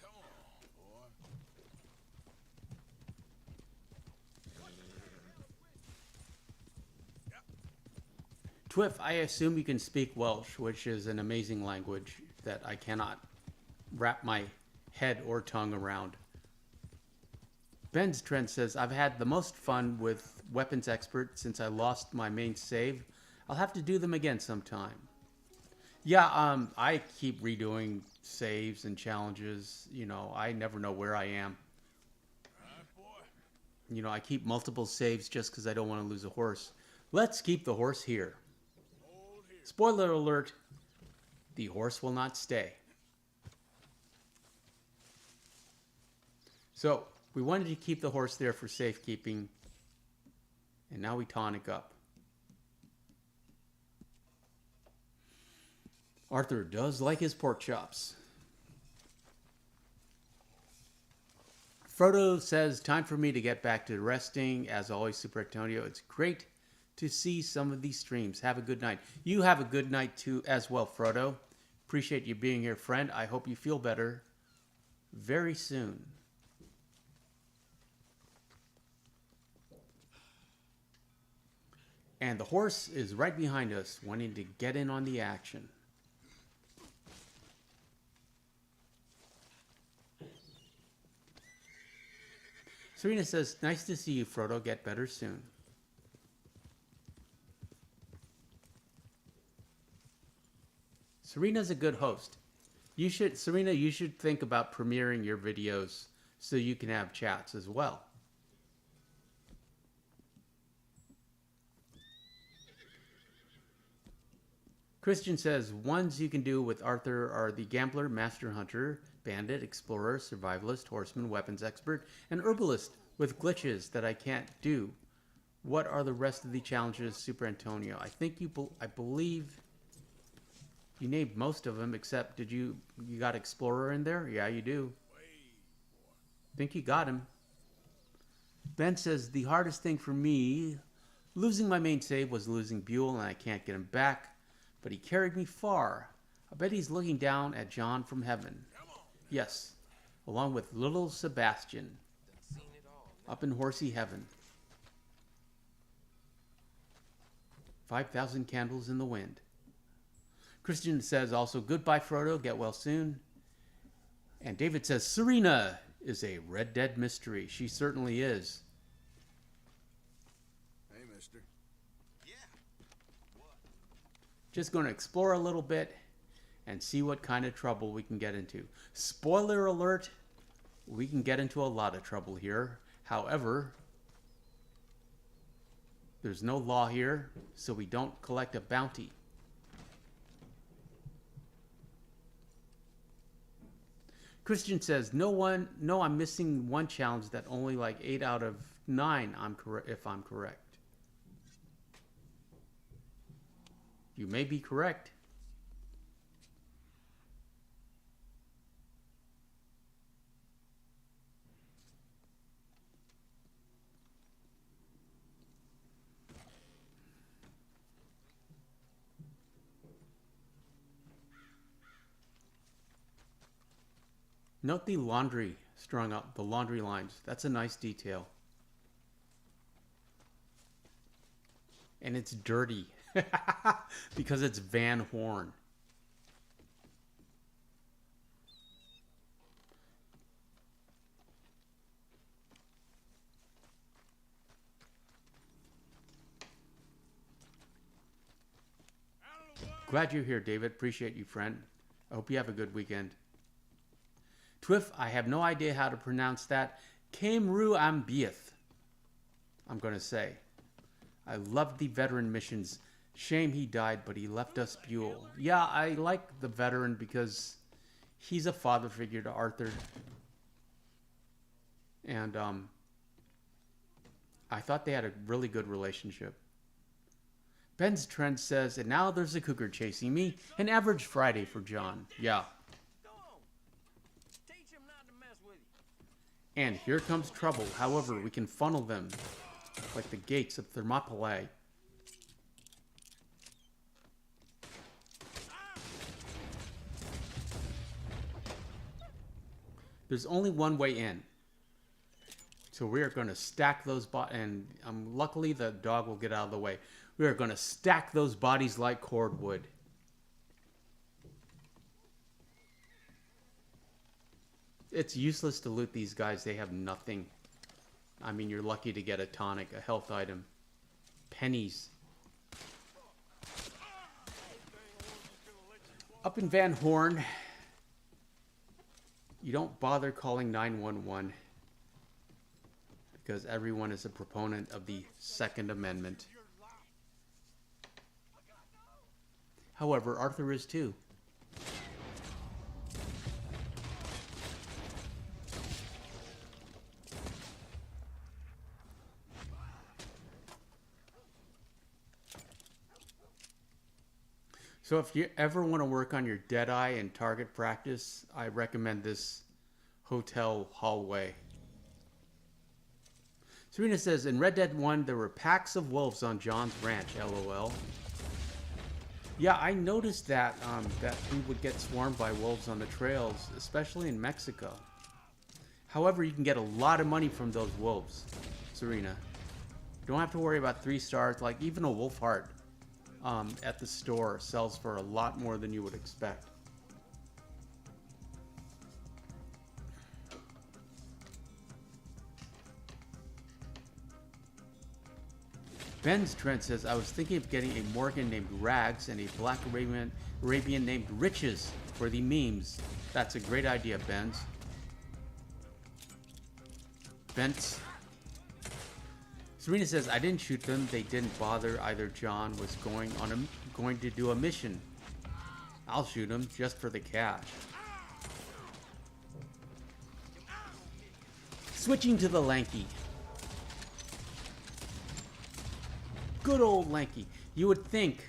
Come on, boy. Twiff, I assume you can speak Welsh, which is an amazing language that I cannot wrap my head or tongue around. Ben's Trent says, I've had the most fun with Weapons Expert since I lost my main save. I'll have to do them again sometime. Yeah, I keep redoing saves and challenges. You know, I never know where I am. All right, boy. You know, I keep multiple saves just because I don't want to lose a horse. Let's keep the horse here. Hold here. Spoiler alert, the horse will not stay. So, we wanted to keep the horse there for safekeeping, and now we tonic up. Arthur does like his pork chops. Frodo says, time for me to get back to resting. As always, Super Antonio, it's great to see some of these streams. Have a good night. You have a good night too as well, Frodo. Appreciate you being here, friend. I hope you feel better very soon. And the horse is right behind us, wanting to get in on the action. Serena says, nice to see you, Frodo. Get better soon. Serena's a good host. Serena, you should think about premiering your videos so you can have chats as well. Christian says, ones you can do with Arthur are the Gambler, Master Hunter, Bandit, Explorer, Survivalist, Horseman, Weapons Expert, and Herbalist with glitches that I can't do. What are the rest of the challenges, Super Antonio? I believe you named most of them, except you got Explorer in there? Yeah, you do. Think you got him. Ben says, the hardest thing for me, losing my main save was losing Buell, and I can't get him back. But he carried me far. I bet he's looking down at John from heaven. Yes, along with little Sebastian. Up in horsey heaven. 5,000 candles in the wind. Christian says also, goodbye, Frodo. Get well soon. And David says, Serena is a Red Dead mystery. She certainly is. Hey, mister. Just going to explore a little bit and see what kind of trouble we can get into. Spoiler alert, we can get into a lot of trouble here. However, there's no law here, so we don't collect a bounty. Christian says, no, I'm missing one challenge that only like 8 out of 9 if I'm correct. You may be correct. Note the laundry strung up, the laundry lines. That's a nice detail. And it's dirty because it's Van Horn. Glad you're here, David. Appreciate you, friend. I hope you have a good weekend. Twiff, I have no idea how to pronounce that. Kamru Ambieth, I'm going to say. I loved the veteran missions. Shame he died, but he left us Buell. Yeah, I like the veteran because he's a father figure to Arthur. And I thought they had a really good relationship. Ben's Trend says, and now there's a cougar chasing me. An average Friday for John. Yeah. And here comes trouble. However, we can funnel them like the gates of Thermopylae. There's only one way in. So we are going to stack those and luckily the dog will get out of the way. We are going to stack those bodies like cordwood. It's useless to loot these guys. They have nothing. I mean, you're lucky to get a tonic, a health item. Pennies. Up in Van Horn, you don't bother calling 911 because everyone is a proponent of the Second Amendment. However, Arthur is too. So if you ever want to work on your Deadeye and target practice, I recommend this hotel hallway. Serena says, in Red Dead 1, there were packs of wolves on John's ranch, LOL. Yeah, I noticed that, that we would get swarmed by wolves on the trails, especially in Mexico. However, you can get a lot of money from those wolves, Serena. don't have to worry about 3 stars. Like even a wolf heart at the store sells for a lot more than you would expect. Ben's Trent says, I was thinking of getting a Morgan named Rags and a Black Arabian named Riches for the memes. That's a great idea, Ben's. Bent. Serena says, I didn't shoot them. They didn't bother. Either John was going to do a mission. I'll shoot him just for the cash. Switching to the Lanky. Good old Lanky. You would think,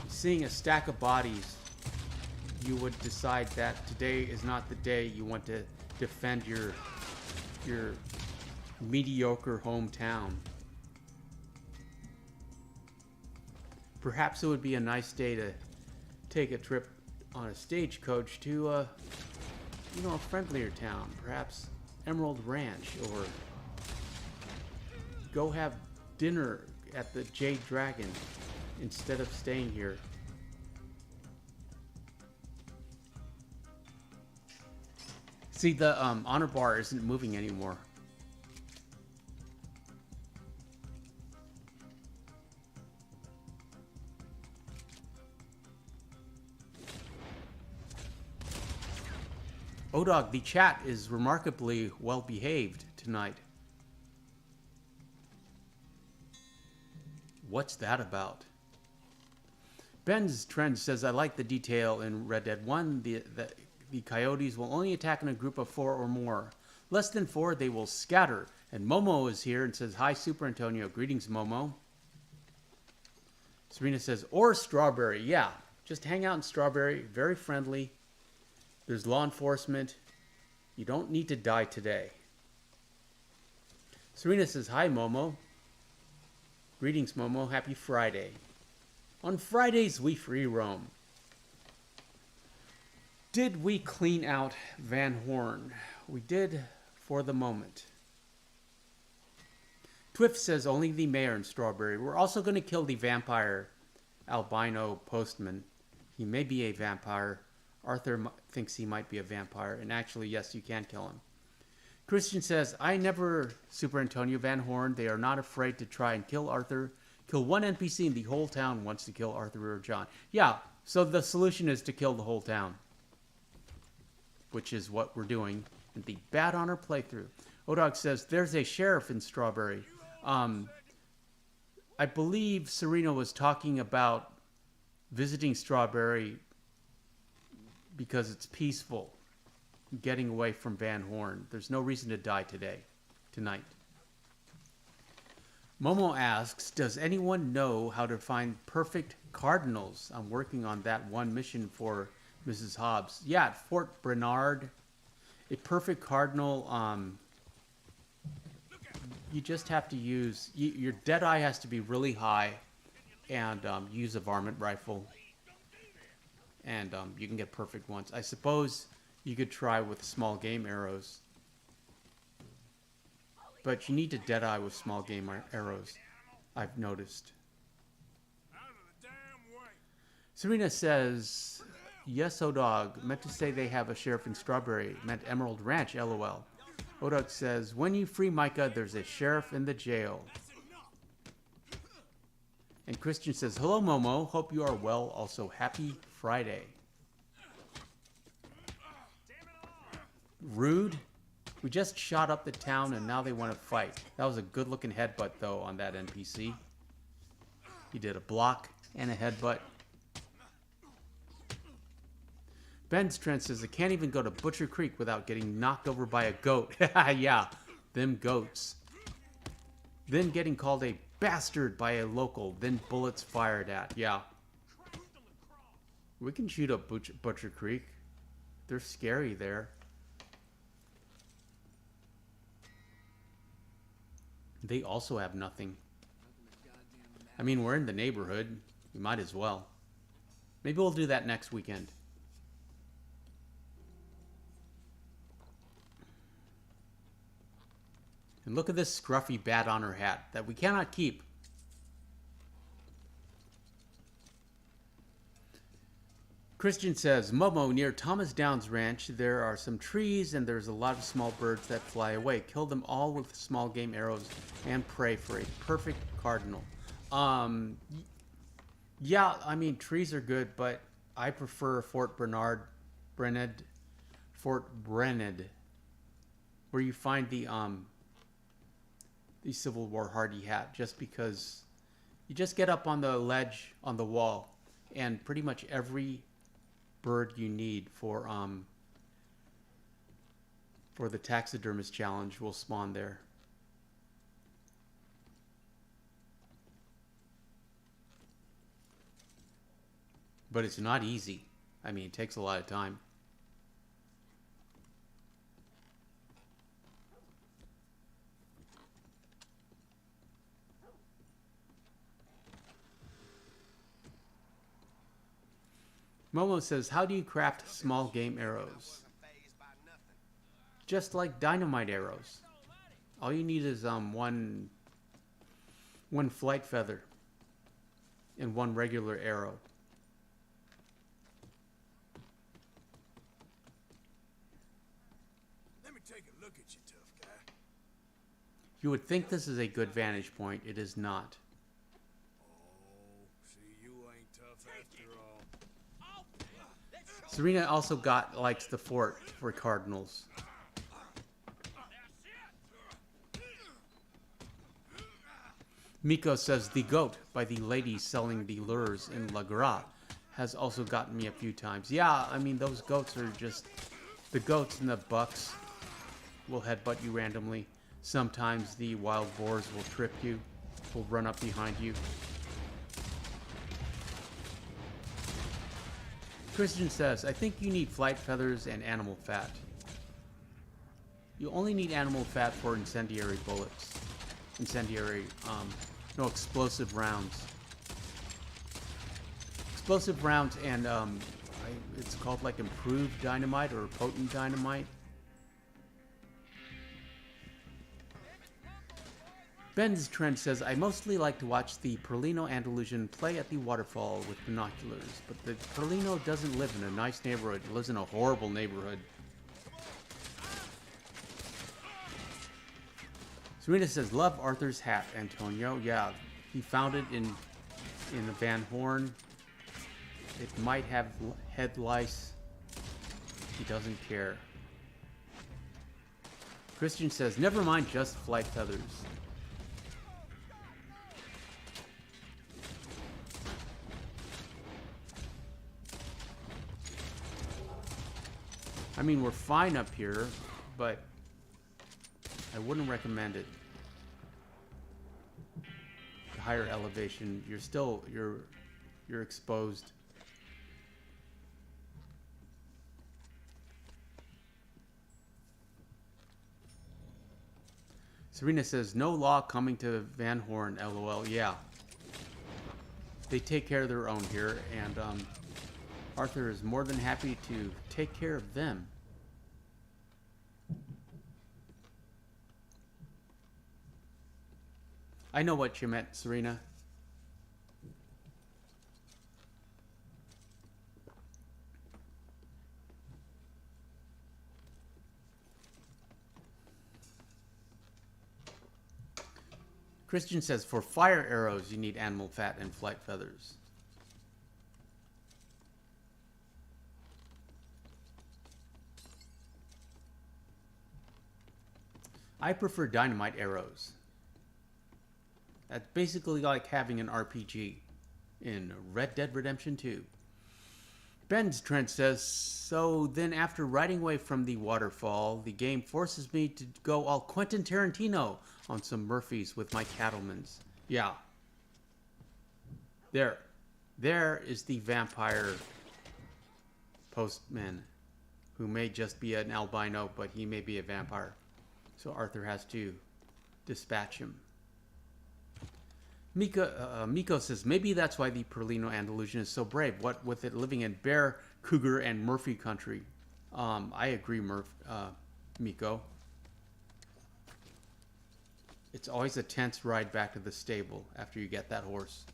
seeing a stack of bodies, you would decide that today is not the day you want to defend your mediocre hometown. Perhaps it would be a nice day to take a trip on a stagecoach to, a friendlier town. Perhaps Emerald Ranch, or go have dinner at the Jade Dragon instead of staying here. See, the honor bar isn't moving anymore. Odog, the chat is remarkably well behaved tonight. What's that about? Ben's Trend says, I like the detail in Red Dead 1. The coyotes will only attack in a group of 4 or more. Less than 4, they will scatter. And Momo is here and says, hi, Super Antonio. Greetings, Momo. Serena says, or Strawberry. Yeah, just hang out in Strawberry. Very friendly. There's law enforcement. You don't need to die today. Serena says, hi, Momo. Greetings, Momo. Happy Friday. On Fridays, we free roam. Did we clean out Van Horn? We did for the moment. Twiff says only the mayor in Strawberry. We're also going to kill the vampire albino postman. He may be a vampire. Arthur thinks he might be a vampire. And actually, yes, you can kill him. Christian says, I never Super Antonio Van Horn. They are not afraid to try and kill Arthur. Kill one NPC and the whole town wants to kill Arthur or John. Yeah, so the solution is to kill the whole town. Which is what we're doing in the Bad Honor playthrough. Odog says, there's a sheriff in Strawberry. I believe Serena was talking about visiting Strawberry because it's peaceful. Getting away from Van Horn. There's no reason to die tonight. Momo asks, does anyone know how to find perfect cardinals? I'm working on that one mission for Mrs. Hobbs. Yeah, at Fort Bernard. A perfect cardinal, you just have to use, your Deadeye has to be really high and use a varmint rifle. And you can get perfect ones. I suppose you could try with small game arrows. But you need to Deadeye with small game arrows, I've noticed. Serena says, yes, Odog. Meant to say they have a sheriff in Strawberry. Meant Emerald Ranch, LOL. Odog says, when you free Micah, there's a sheriff in the jail. And Christian says, hello, Momo. Hope you are well. Also, happy Friday. Rude. We just shot up the town and now they want to fight. That was a good looking headbutt though on that NPC. He did a block and a headbutt. Ben's Trent says, I can't even go to Butcher Creek without getting knocked over by a goat. Yeah, them goats. Then getting called a bastard by a local. Then bullets fired at. Yeah. We can shoot up Butcher Creek. They're scary there. They also have nothing. I mean, we're in the neighborhood. We might as well. Maybe we'll do that next weekend. And look at this scruffy bat on her hat that we cannot keep. Christian says, Momo, near Thomas Downs Ranch, there are some trees and there's a lot of small birds that fly away. Kill them all with small game arrows and pray for a perfect cardinal. Yeah, I mean, trees are good, but I prefer Fort Brennard, where you find the Civil War hardy hat, just because you just get up on the ledge on the wall and pretty much every bird you need for the taxidermist challenge will spawn there. But it's not easy. I mean, it takes a lot of time. Momo says, how do you craft small game arrows? Just like dynamite arrows. All you need is one flight feather and one regular arrow. Let me take a look at you, tough guy. You would think this is a good vantage point. It is not. Oh, see, you ain't tough after all. Serena also likes the fort for cardinals. Miko says, the goat by the lady selling the lures in La Gras has also gotten me a few times. Yeah, I mean, those goats are just... The goats and the bucks will headbutt you randomly. Sometimes the wild boars will trip you, will run up behind you. Christian says, I think you need flight feathers and animal fat. You only need animal fat for incendiary bullets. No, explosive rounds. Explosive rounds and, it's called like improved dynamite or potent dynamite. Ben's Trend says, I mostly like to watch the Perlino Andalusian play at the waterfall with binoculars, but the Perlino doesn't live in a nice neighborhood. It lives in a horrible neighborhood. Serena says, love Arthur's hat, Antonio. Yeah, he found it in the Van Horn. It might have head lice. He doesn't care. Christian says, never mind, just flight feathers. I mean, we're fine up here, but I wouldn't recommend it. The higher elevation, you're exposed. Serena says, no law coming to Van Horn, LOL. Yeah. They take care of their own here, and Arthur is more than happy to take care of them. I know what you meant, Serena. Christian says, for fire arrows, you need animal fat and flight feathers. I prefer dynamite arrows. That's basically like having an RPG in Red Dead Redemption 2. Ben's Trent says, so then after riding away from the waterfall, the game forces me to go all Quentin Tarantino on some Murphys with my cattlemans. Yeah. There is the vampire postman, who may just be an albino, but he may be a vampire. So Arthur has to dispatch him. Miko says, maybe that's why the Perlino Andalusian is so brave. What with it living in bear, cougar, and Murphy country. I agree, Miko. It's always a tense ride back to the stable after you get that horse.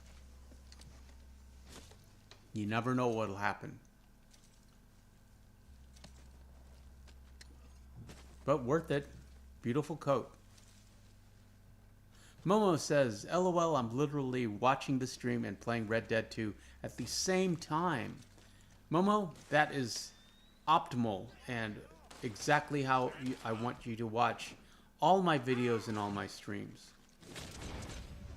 You never know what'll happen. But worth it. Beautiful coat. Momo says, LOL, I'm literally watching the stream and playing Red Dead 2 at the same time. Momo, that is optimal and exactly how I want you to watch all my videos and all my streams.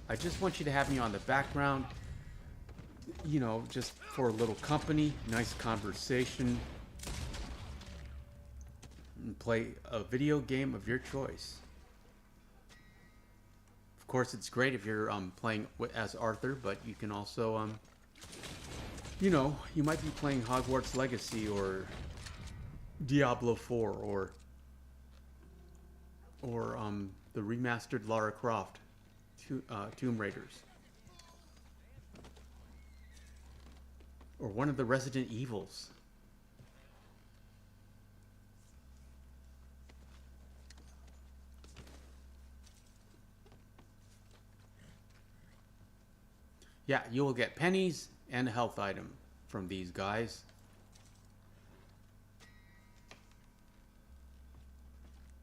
I just want you to have me on the background, you know, just for a little company, nice conversation, and play a video game of your choice. Of course, it's great if you're playing as Arthur, but you can also, you know, you might be playing Hogwarts Legacy or Diablo 4 or the remastered Lara Croft Tomb Raiders, or one of the Resident Evils. Yeah, you will get pennies and a health item from these guys.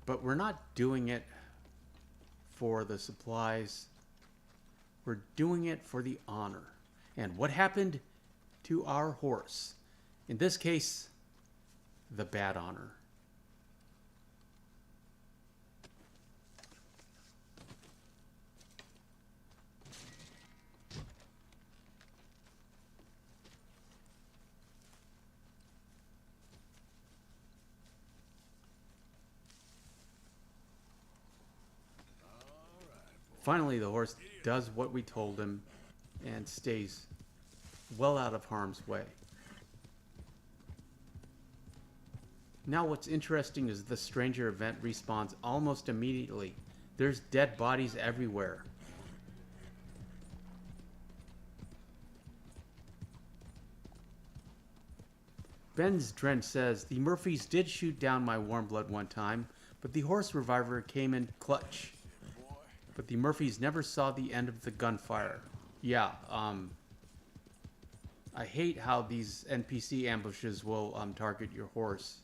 But we're not doing it for the supplies. We're doing it for the honor. And what happened to our horse? In this case, the bad honor. Finally, the horse does what we told him and stays well out of harm's way. Now what's interesting is the stranger event respawns almost immediately. There's dead bodies everywhere. Ben's Drench says, the Murphys did shoot down my warm blood one time, but the horse reviver came in clutch. But the Murphys never saw the end of the gunfire. Yeah, I hate how these NPC ambushes will target your horse.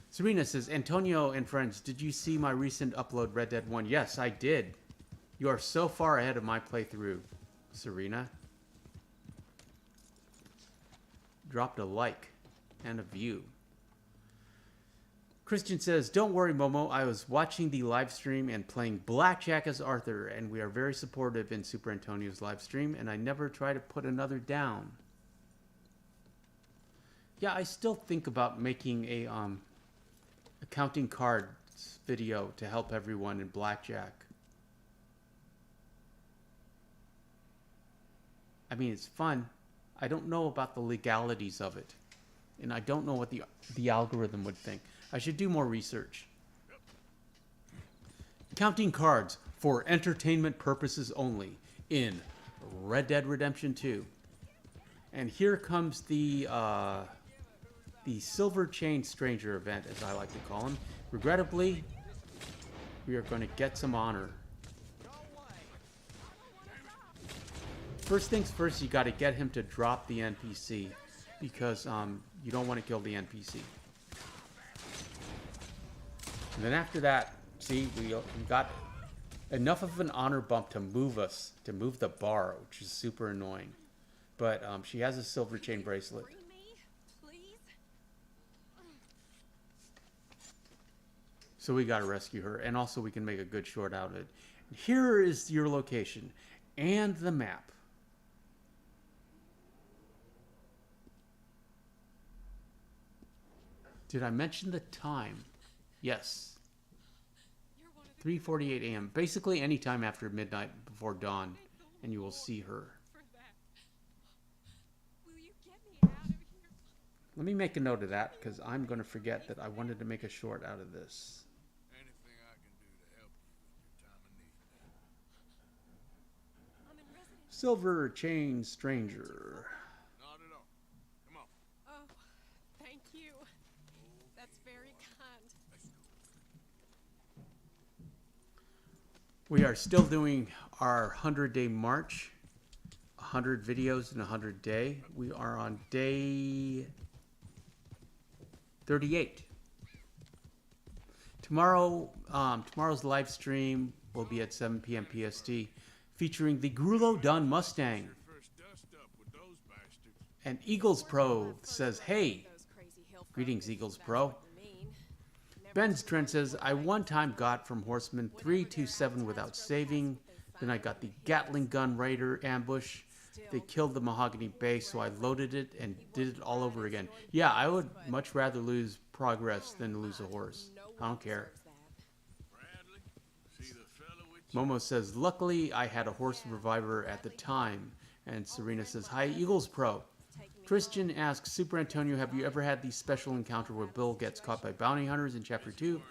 Serena says, Antonio and friends, did you see my recent upload Red Dead 1? Yes, I did. You are so far ahead of my playthrough, Serena. Dropped a like and a view. Christian says, don't worry, Momo. I was watching the live stream and playing blackjack as Arthur, and we are very supportive in Super Antonio's live stream, and I never try to put another down. Yeah, I still think about making a counting cards video to help everyone in blackjack. I mean, it's fun. I don't know about the legalities of it, and I don't know what the algorithm would think. I should do more research. Counting cards for entertainment purposes only in Red Dead Redemption 2. And here comes the Silver Chain Stranger event, as I like to call him. Regrettably, we are going to get some honor. First things first, you got to get him to drop the NPC, because you don't want to kill the NPC. And then after that, see, we got enough of an honor bump to move the bar, which is super annoying. But she has a silver chain bracelet. So we gotta rescue her, and also we can make a good short out of it. Here is your location and the map. Did I mention the time? Yes. 3:48 a.m. Basically any time after midnight before dawn, and you will see her. Let me make a note of that, because I'm going to forget that I wanted to make a short out of this. Anything I can do to help you in your time of need. Silver Chain Stranger. Not at all. Come on. Oh, thank you. That's very kind. We are still doing our 100-day march. 100 videos in a 100-day. We are on day 38. Tomorrow's live stream will be at 7 p.m. PST, featuring the Grulo Dun Mustang. First dust up with those bastards. And Eagles Pro says, "Hey, greetings, Eagles Pro." Ben's Trend says, "I one time got from Horseman 327 without saving. Then I got the Gatling gun raider ambush. They killed the mahogany base, so I loaded it and did it all over again." Yeah, I would much rather lose progress than lose a horse. I don't care. Bradley, see the fella with Momo says, "Luckily, I had a horse reviver at the time." And Serena says, "Hi, Eagles Pro." Christian asks, "Super Antonio, have you ever had the special encounter where Bill gets caught by bounty hunters in Chapter 2?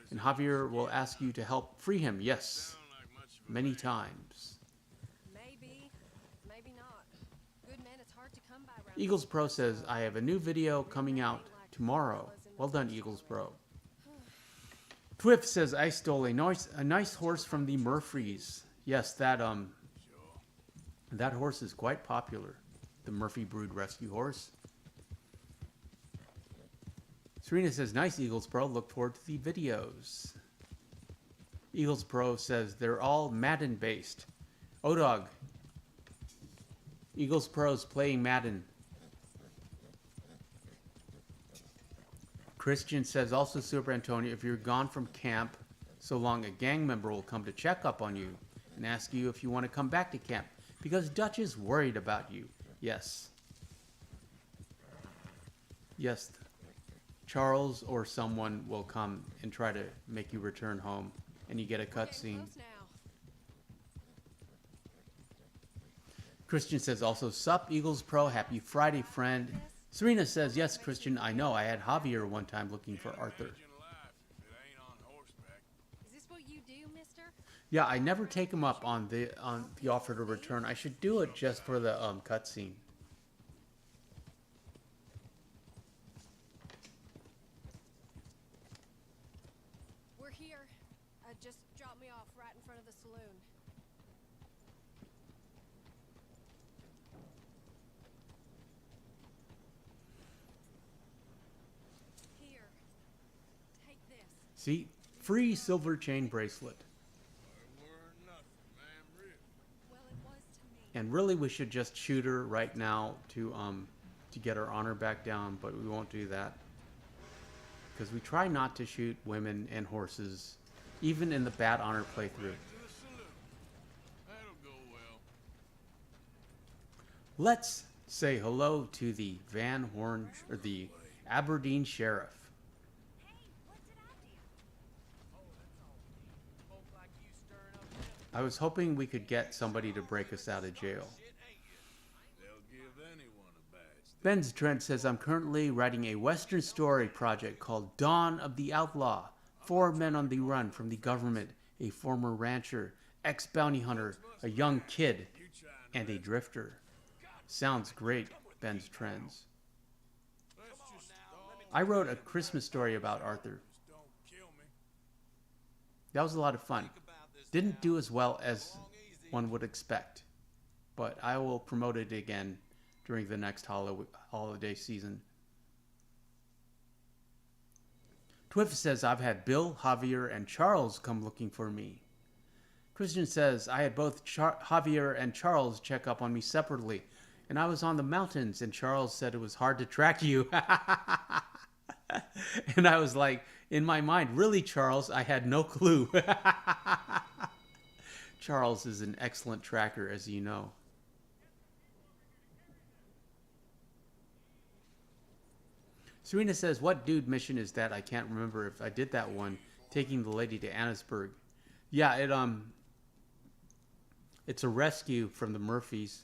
And Javier will ask you to help free him?" Yes, many times. Maybe not. Good man, it's hard to come by around. Eagles Pro says, "I have a new video coming out tomorrow." Well done, Eagles Pro. Twiff says, "I stole a nice horse from the Murphys." Yes, that horse is quite popular. The Murphy Brood Rescue Horse. Serena says, "Nice, Eagles Pro. Look forward to the videos." Eagles Pro says, "They're all Madden based." O-Dog. Eagles Pro's playing Madden. Christian says, "Also, Super Antonio, if you're gone from camp so long, a gang member will come to check up on you and ask you if you want to come back to camp because Dutch is worried about you." Yes. Yes. Charles or someone will come and try to make you return home, and you get a cutscene. Christian says, "Also, sup, Eagles Pro, happy Friday, friend." Serena says, "Yes, Christian, I know. I had Javier one time looking for Arthur." Imagine life if it ain't on horseback. Is this what you do, mister? Yeah, I never take him up on the offer to return. I should do it just for the cutscene. We're here. Just drop me off right in front of the saloon. Here. Take this. See, free silver chain bracelet. We're nothing, man, really. Well, it was to me. And really, we should just shoot her right now to get our honor back down, but we won't do that because we try not to shoot women and horses, even in the bad honor playthrough. To the saloon. That'll go well. Let's say hello to the Van Horn or the Aberdeen Sheriff. Hey, what did I do? Oh, that's all. Folk like you stirring up them I was hoping we could get somebody to break us out of jail. shit, ain't you? They'll give anyone a badge. Ben's Trent says, "I'm currently writing a Western story project called Dawn of the Outlaw. 4 men on the run from the government, a former rancher, ex-bounty hunter, a young kid, You trying and a drifter." Sounds great, Ben's Trends. Let's just I wrote a Christmas story about Arthur. don't kill me. That was a lot of fun. Didn't do as well as one would expect, but I will promote it again during the next holiday season. Twiff says, "I've had Bill, Javier, and Charles come looking for me." Christian says, "I had both Javier and Charles check up on me separately, and I was on the mountains, and Charles said it was hard to track you." And I was like, in my mind, "Really, Charles? I had no clue." Charles is an excellent tracker, as you know. Serena says, "What dude mission is that? I can't remember if I did that one, taking the lady to Annisburg." Yeah, it's a rescue from the Murphys,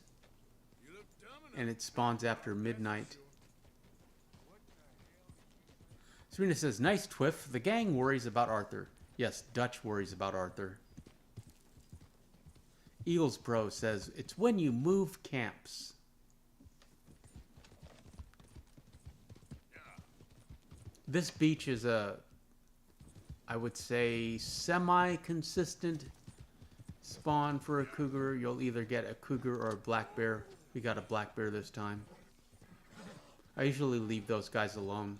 You look dumb enough. and it spawns after midnight. Serena says, "Nice, Twiff. The gang worries about Arthur." Yes, Dutch worries about Arthur. Eagles Pro says, "It's when you move camps." This beach is I would say, semi-consistent spawn for a cougar, you'll either get a cougar or a black bear. We got a black bear this time. I usually leave those guys alone.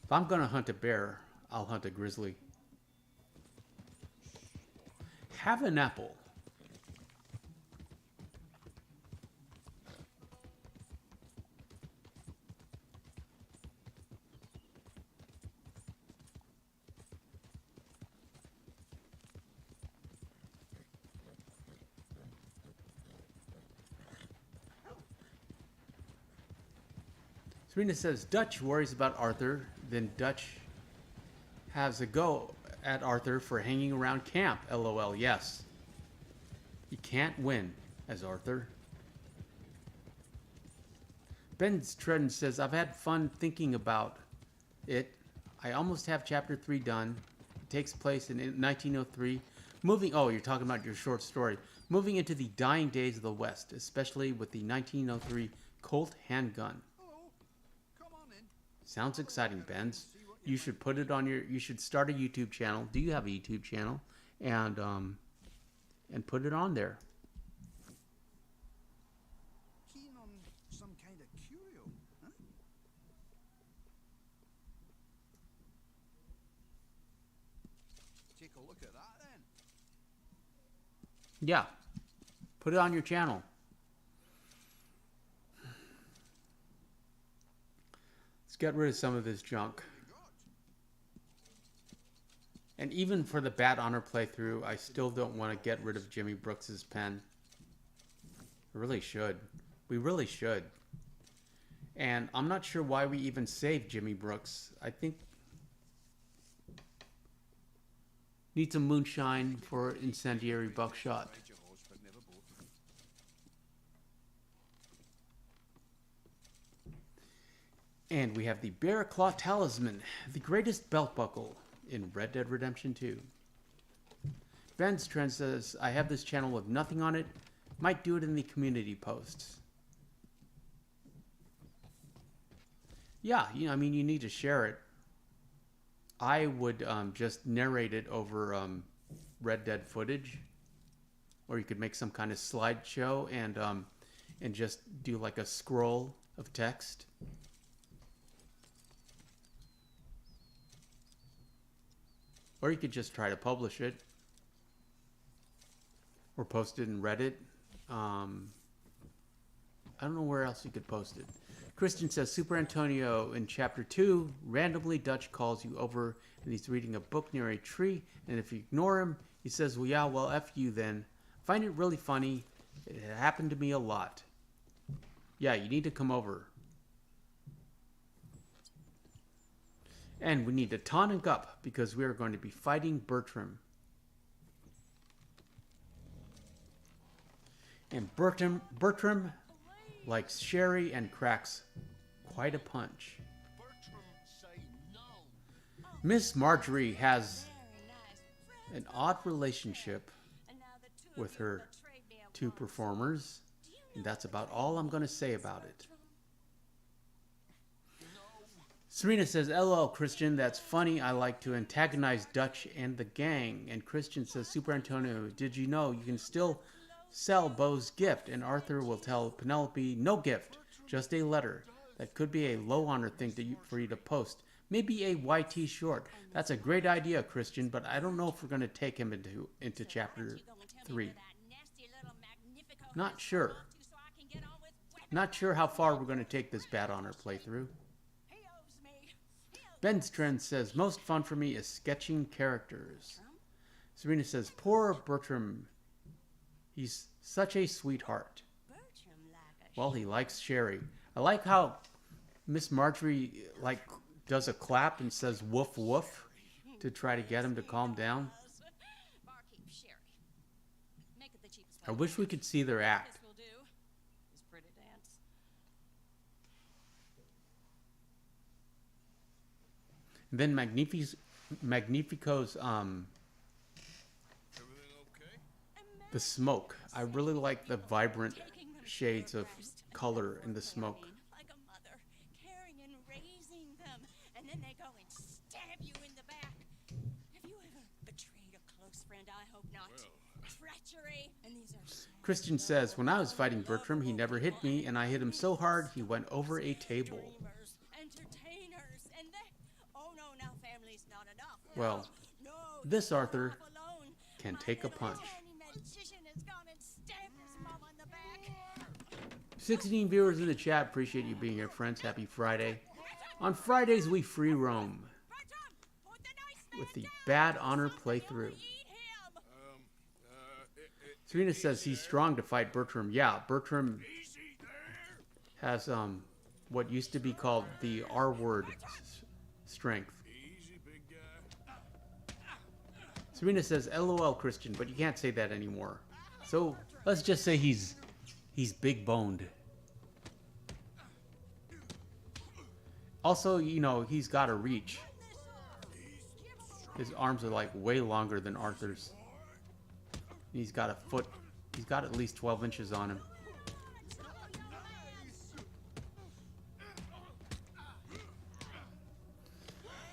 If I'm gonna hunt a bear, I'll hunt a grizzly. Have an apple. Serena says Dutch worries about Arthur, then Dutch has a go at Arthur for hanging around camp. LOL, yes. You can't win as Arthur. Ben Stredden says, I've had fun thinking about it. I almost have chapter 3 done. It takes place in 1903. Oh, you're talking about your short story. Moving into the dying days of the West, especially with the 1903 Colt handgun. Sounds exciting, Benz. You should put it on you should start a YouTube channel. Do you have a YouTube channel? And put it on there. Keen on some kind of curio, huh? Take a look at that then. Yeah. Put it on your channel. Let's get rid of some of this junk. And even for the Bad Honor playthrough, I still don't want to get rid of Jimmy Brooks's pen. I really should. We really should. And I'm not sure why we even saved Jimmy Brooks. I think need some moonshine for incendiary buckshot. And we have the Bear Claw Talisman, the greatest belt buckle in Red Dead Redemption 2. Ben's Trend says, I have this channel with nothing on it. Might do it in the community posts. Yeah, I mean, you need to share it. I would just narrate it over Red Dead footage. Or you could make some kind of slideshow and just do like a scroll of text. Or you could just try to publish it. Or post it in Reddit. I don't know where else you could post it. Christian says, Super Antonio in Chapter 2, randomly Dutch calls you over and he's reading a book near a tree. And if you ignore him, he says, well, yeah, well, F you then. Find it really funny. It happened to me a lot. Yeah, you need to come over. And we need to tonic up because we are going to be fighting Bertram. And Bertram likes sherry and cracks quite a punch. Miss Marjorie has an odd relationship with her two performers, and that's about all I'm going to say about it. Serena says, LOL, Christian, that's funny. I like to antagonize Dutch and the gang. And Christian says, Super Antonio, did you know you can still sell Beau's gift? And Arthur will tell Penelope, no gift, just a letter. That could be a low honor thing for you to post. Maybe a YT short. That's a great idea, Christian, but I don't know if we're going to take him into chapter 3. Not sure. Not sure how far we're going to take this Bad Honor playthrough. Ben's Trend says, most fun for me is sketching characters. Serena says, poor Bertram. He's such a sweetheart. Well, he likes sherry. I like how Miss Marjorie does a clap and says woof woof to try to get him to calm down. I wish we could see their act. And then Magnifico's the smoke. I really like the vibrant shades of color in the smoke. Like a mother, caring and raising them, and then they go and stab you in the back. Have you ever betrayed a close friend? I hope not. Treachery, and these are Christian says, when I was fighting Bertram, he never hit me, and I hit him so hard he went over a table. dreamers, entertainers, and they. Oh no, now family's not enough. Well, No, this you're Arthur alone. can My take a little punch. tiny magician has gone and stabbed his mom on the back. 16 viewers in the chat. Appreciate you being here, friends. Happy Friday. On Fridays, we free roam Bertram, put the nice man with the down. Bad Honor Somebody playthrough. will eat him. Serena says he's strong to fight Bertram. Yeah, Bertram Easy there. has what used to be called the R word strength. Easy, big guy. Serena says, LOL, Christian, but you can't say that anymore. So let's just say he's big boned. Also, you know, he's got a reach. His arms are like way longer than Arthur's. He's got a foot. He's got at least 12 inches on him.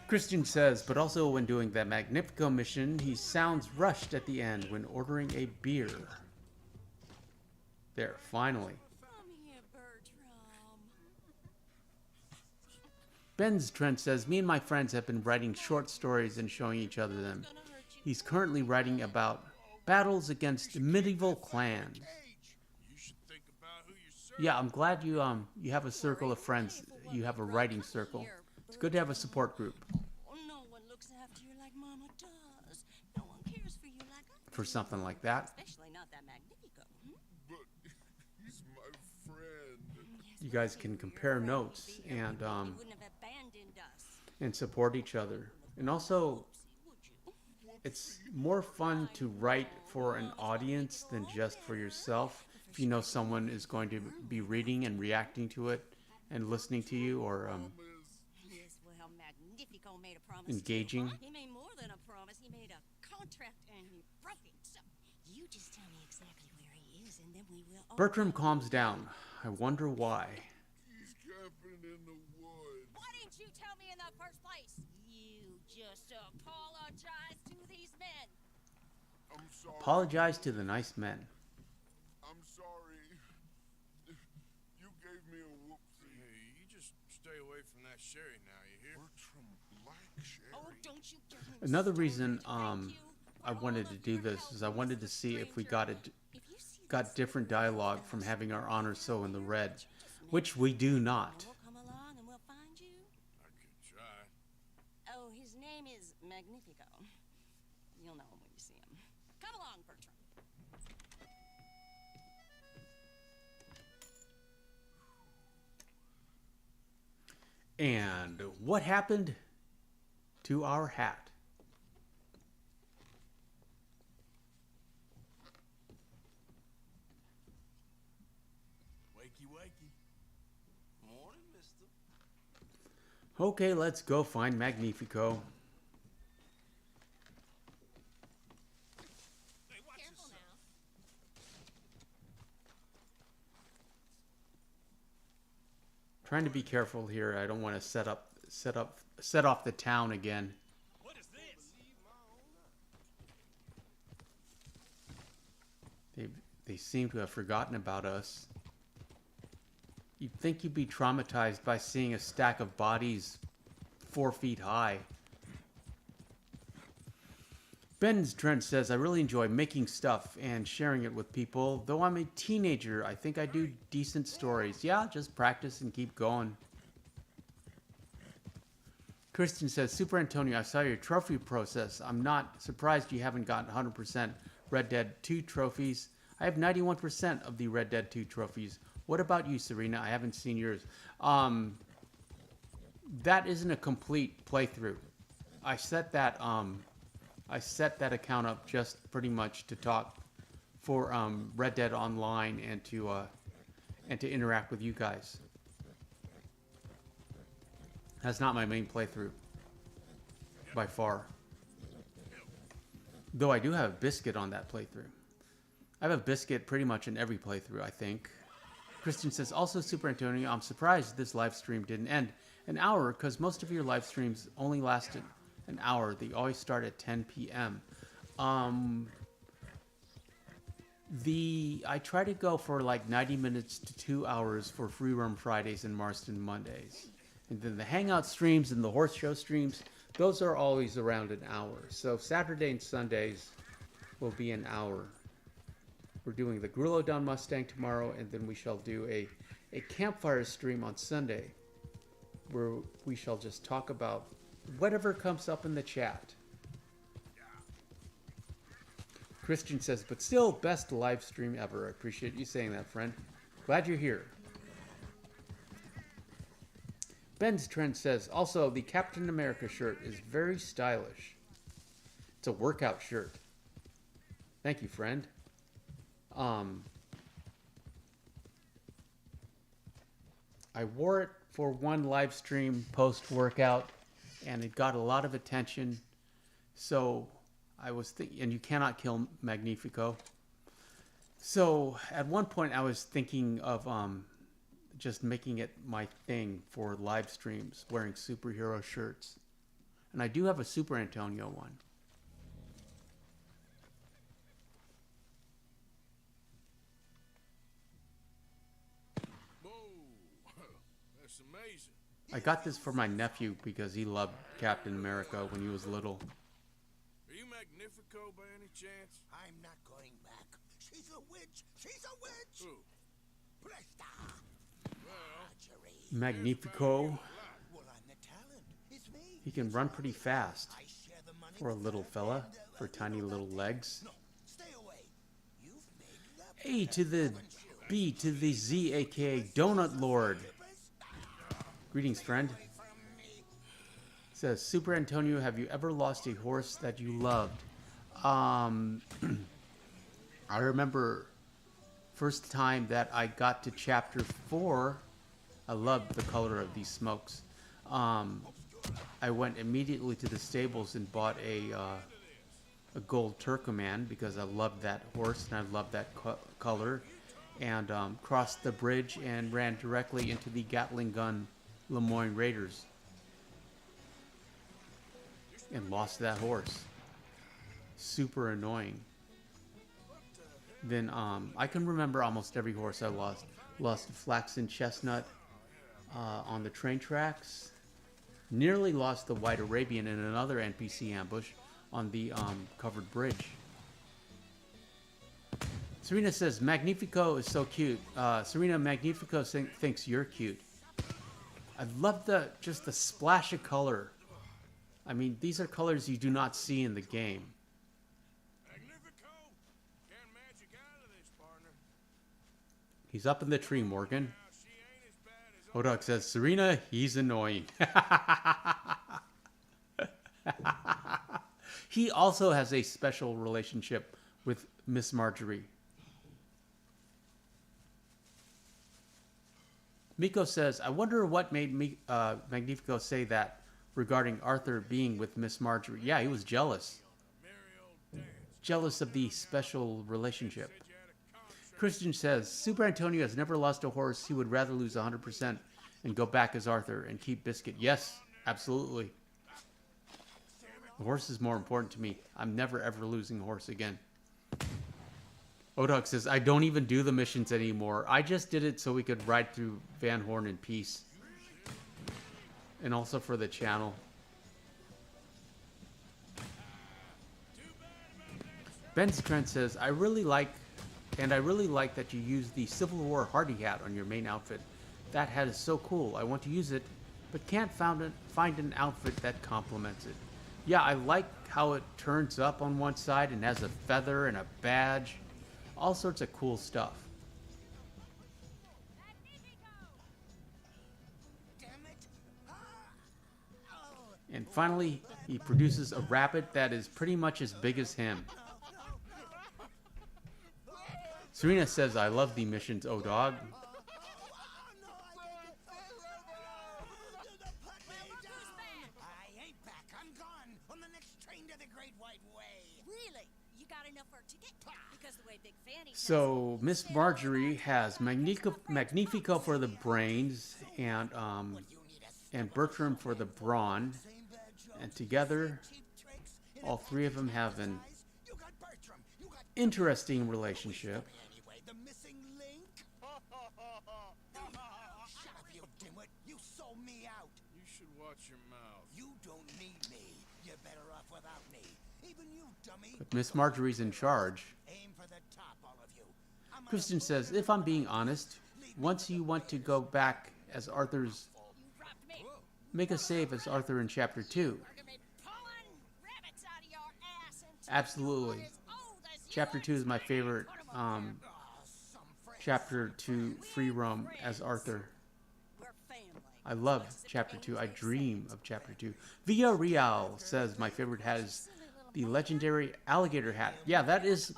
Christian says, but also when doing that Magnifico mission, he sounds rushed at the end when ordering a beer. There, finally. From here, Bertram. Ben's Trent says, me and my friends have been writing short stories and showing each other them. He's currently writing about battles against medieval clans. You should think about who you serve. Yeah, I'm glad you have a circle of friends. You have a writing circle. It's good to have a support group Oh, no one looks after you like Mama does. No one cares for you like I for do. something like that. Especially not that Magnifico. But he's my friend. Yes, You well, guys if can you were compare friend, notes you'd be here and with me. You wouldn't have abandoned us. and support each other. And also, Would you? it's more fun to write for an audience than just for yourself. If you know someone is going to be reading and reacting to it and listening to you, or Yes, well, Magnifico made a promise. engaging. Too. He made more than a promise. He made a contract and he broke it. So you just tell me exactly where he is, and then we will. all Bertram know. calms down. I wonder why. He's camping in the woods. Why didn't you tell me in the first place? You just apologize to these men. I'm sorry. Apologize to the nice men. I'm sorry. You gave me a whoopsie. Hey, you just stay away from that sherry now, you hear? Bertram like sherry. Oh, don't you get him Another started. reason Thank you I for wanted all to of do your this help, is I wanted to see if we got stranger. If you see got this different dialogue from having our honor so in the red, just which we do not. We'll come along and we'll find you. I could try. Oh, his name is Magnifico. You'll know him when you see him. Come along, Bertram. And what happened to our hat? Wakey, wakey. Morning, mister. Okay, let's go find Magnifico. Hey, watch Careful yourself. now. Trying to be careful here. I don't want to set off the town again. What is this? They seem to have forgotten about us. You'd think you'd be traumatized by seeing a stack of bodies 4 feet high. Ben's Trent says, I really enjoy making stuff and sharing it with people. Though I'm a teenager, I think I do decent stories. Yeah, just practice and keep going. Kristen says, Super Antonio, I saw your trophy process. I'm not surprised you haven't gotten 100% Red Dead 2 trophies. I have 91% of the Red Dead 2 trophies. What about you, Serena? I haven't seen yours. That isn't a complete playthrough. I set that account up just pretty much to talk for Red Dead Online and to interact with you guys. That's not my main playthrough by far. Though I do have a biscuit on that playthrough. I have a biscuit pretty much in every playthrough, I think. Christian says, also Super Antonio, I'm surprised this live stream didn't end an hour because most of your live streams only lasted an hour. They always start at 10 p.m. I try to go for like 90 minutes to 2 hours for Free Roam Fridays and Marston Mondays. And then the Hangout streams and the Horse Show streams, those are always around an hour. So Saturday and Sundays will be an hour. We're doing the Grillo Down Mustang tomorrow, and then we shall do a campfire stream on Sunday where we shall just talk about whatever comes up in the chat. Christian says, but still, best live stream ever. I appreciate you saying that, friend. Glad you're here. Ben's Trend says, also, the Captain America shirt is very stylish. It's a workout shirt. Thank you, friend. I wore it for one live stream post-workout, and it got a lot of attention. So I was thinking, and you cannot kill Magnifico. So at one point I was thinking of just making it my thing for live streams, wearing superhero shirts. And I do have a Super Antonio one. That's amazing. I got this for my nephew because he loved Captain America when he was little. Are you Magnifico by any chance? I'm not going back. She's a witch. She's a witch. Who? Presta. Marjorie. Magnifico. Well, I'm the talent. It's me. He can run pretty fast I share the money for a with little her fella, and, for tiny little legs. No, stay away. You've made love A to the B to the Z, aka Donut Lord. Greetings, friend. Says, Super Antonio, have you ever lost a horse that you loved? I remember first time that I got to chapter 4, I loved the color of these smokes. I went immediately to the stables and bought a gold Turkoman because I loved that horse and I loved that color, and crossed the bridge and ran directly into the Gatling gun Lemoyne Raiders and lost that horse. Super annoying. Then I can remember almost every horse I lost. Lost a Flaxen Chestnut on the train tracks. Nearly lost the White Arabian in another NPC ambush on the covered bridge. Serena says, Magnifico is so cute. Serena, Magnifico thinks you're cute. I love just the splash of color. I mean, these are colors you do not see in the game. Magnifico! Can't magic out of this, partner. He's up in the tree, Morgan. Now, she ain't as bad as Hodok says, Serena, he's annoying. He also has a special relationship with Miss Marjorie. Miko says, I wonder what made Magnifico say that regarding Arthur being with Miss Marjorie. Yeah, he was jealous. Jealous of the special relationship. Christian says, Super Antonio has never lost a horse. He would rather lose 100% and go back as Arthur and keep Biscuit. Yes, absolutely. The horse is more important to me. I'm never ever losing a horse again. Odog says, I don't even do the missions anymore. I just did it so we could ride through Van Horn in peace. And also for the channel. Ben's Trent says, I really like that you use the Civil War Hardy hat on your main outfit. That hat is so cool. I want to use it, but can't find an outfit that complements it. Yeah, I like how it turns up on one side and has a feather and a badge. All sorts of cool stuff. And finally, he produces a rabbit that is pretty much as big as him. Serena says, I love the missions, oh dog. I ain't back. I'm gone on the next train to the Great White Way. Really? You got enough for a ticket? Because the way Big Fanny So Miss Marjorie has Magnifico for the brains and Bertram for the brawn, and together, all three of them have an interesting relationship. Anyway, the missing link? Shut up, you dimwit. You sold me out. You should watch your mouth. You don't need me. You're better off without me. Even you, dummy. But Miss Marjorie's in charge. Aim for the top, all of you. I'm gonna Kristen says, if I'm being honest, once you want to go back as Arthur's, You robbed me. make a save as Arthur in Chapter 2. You're gonna be pulling rabbits out of your ass until Absolutely. you're as old as you Chapter 2 is my favorite some friends. Chapter 2 free roam as Arthur. We're family. I love Chapter 2. I dream of Chapter 2. Villarreal says my favorite hat is the legendary alligator hat. Yeah, that is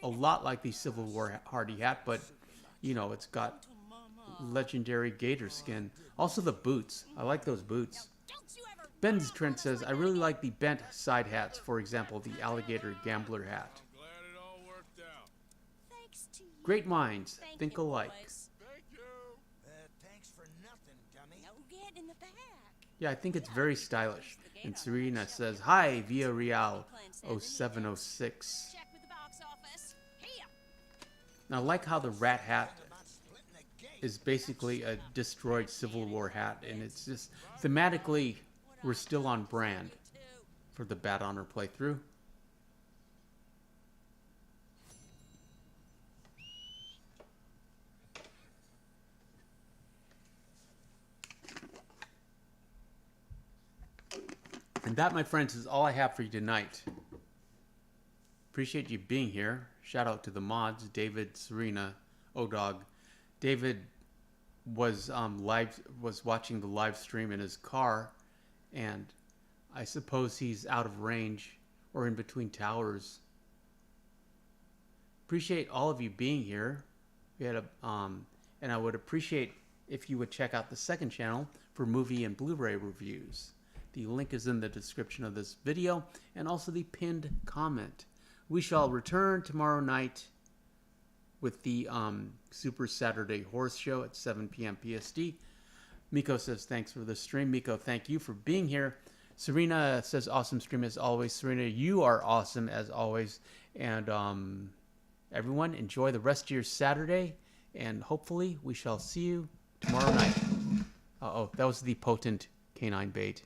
a lot like the Civil War Hardy hat, but, you know, it's got legendary gator skin. Also the boots. I like those boots. Don't you ever Ben's Trent says, I really like the bent side hats. For example, the alligator gambler hat. Glad it all worked out. thanks to you. Great minds Thank think you, alike. boys. Thank you. Thanks for nothing, dummy. No get in the back. Yeah, I think it's very stylish. And Serena says, hi, Villarreal 0706. Check with the box office. Here. Now, I like how the rat hat About splitting the gate. is basically a destroyed Civil War hat, and it's just thematically we're still on brand for the Bad Honor playthrough. And that, my friends, is all I have for you tonight. Appreciate you being here. Shout out to the mods, David, Serena, Odog. David was watching the live stream in his car, and I suppose he's out of range or in between towers. Appreciate all of you being here. We had and I would appreciate if you would check out the second channel for movie and Blu-ray reviews. The link is in the description of this video and also the pinned comment. We shall return tomorrow night with the Super Saturday Horse Show at 7 p.m. PST. Miko says, thanks for the stream. Miko, thank you for being here. Serena says, awesome stream as always. Serena, you are awesome as always. And everyone, enjoy the rest of your Saturday. And hopefully we shall see you tomorrow night. Uh-oh, that was the potent canine bait.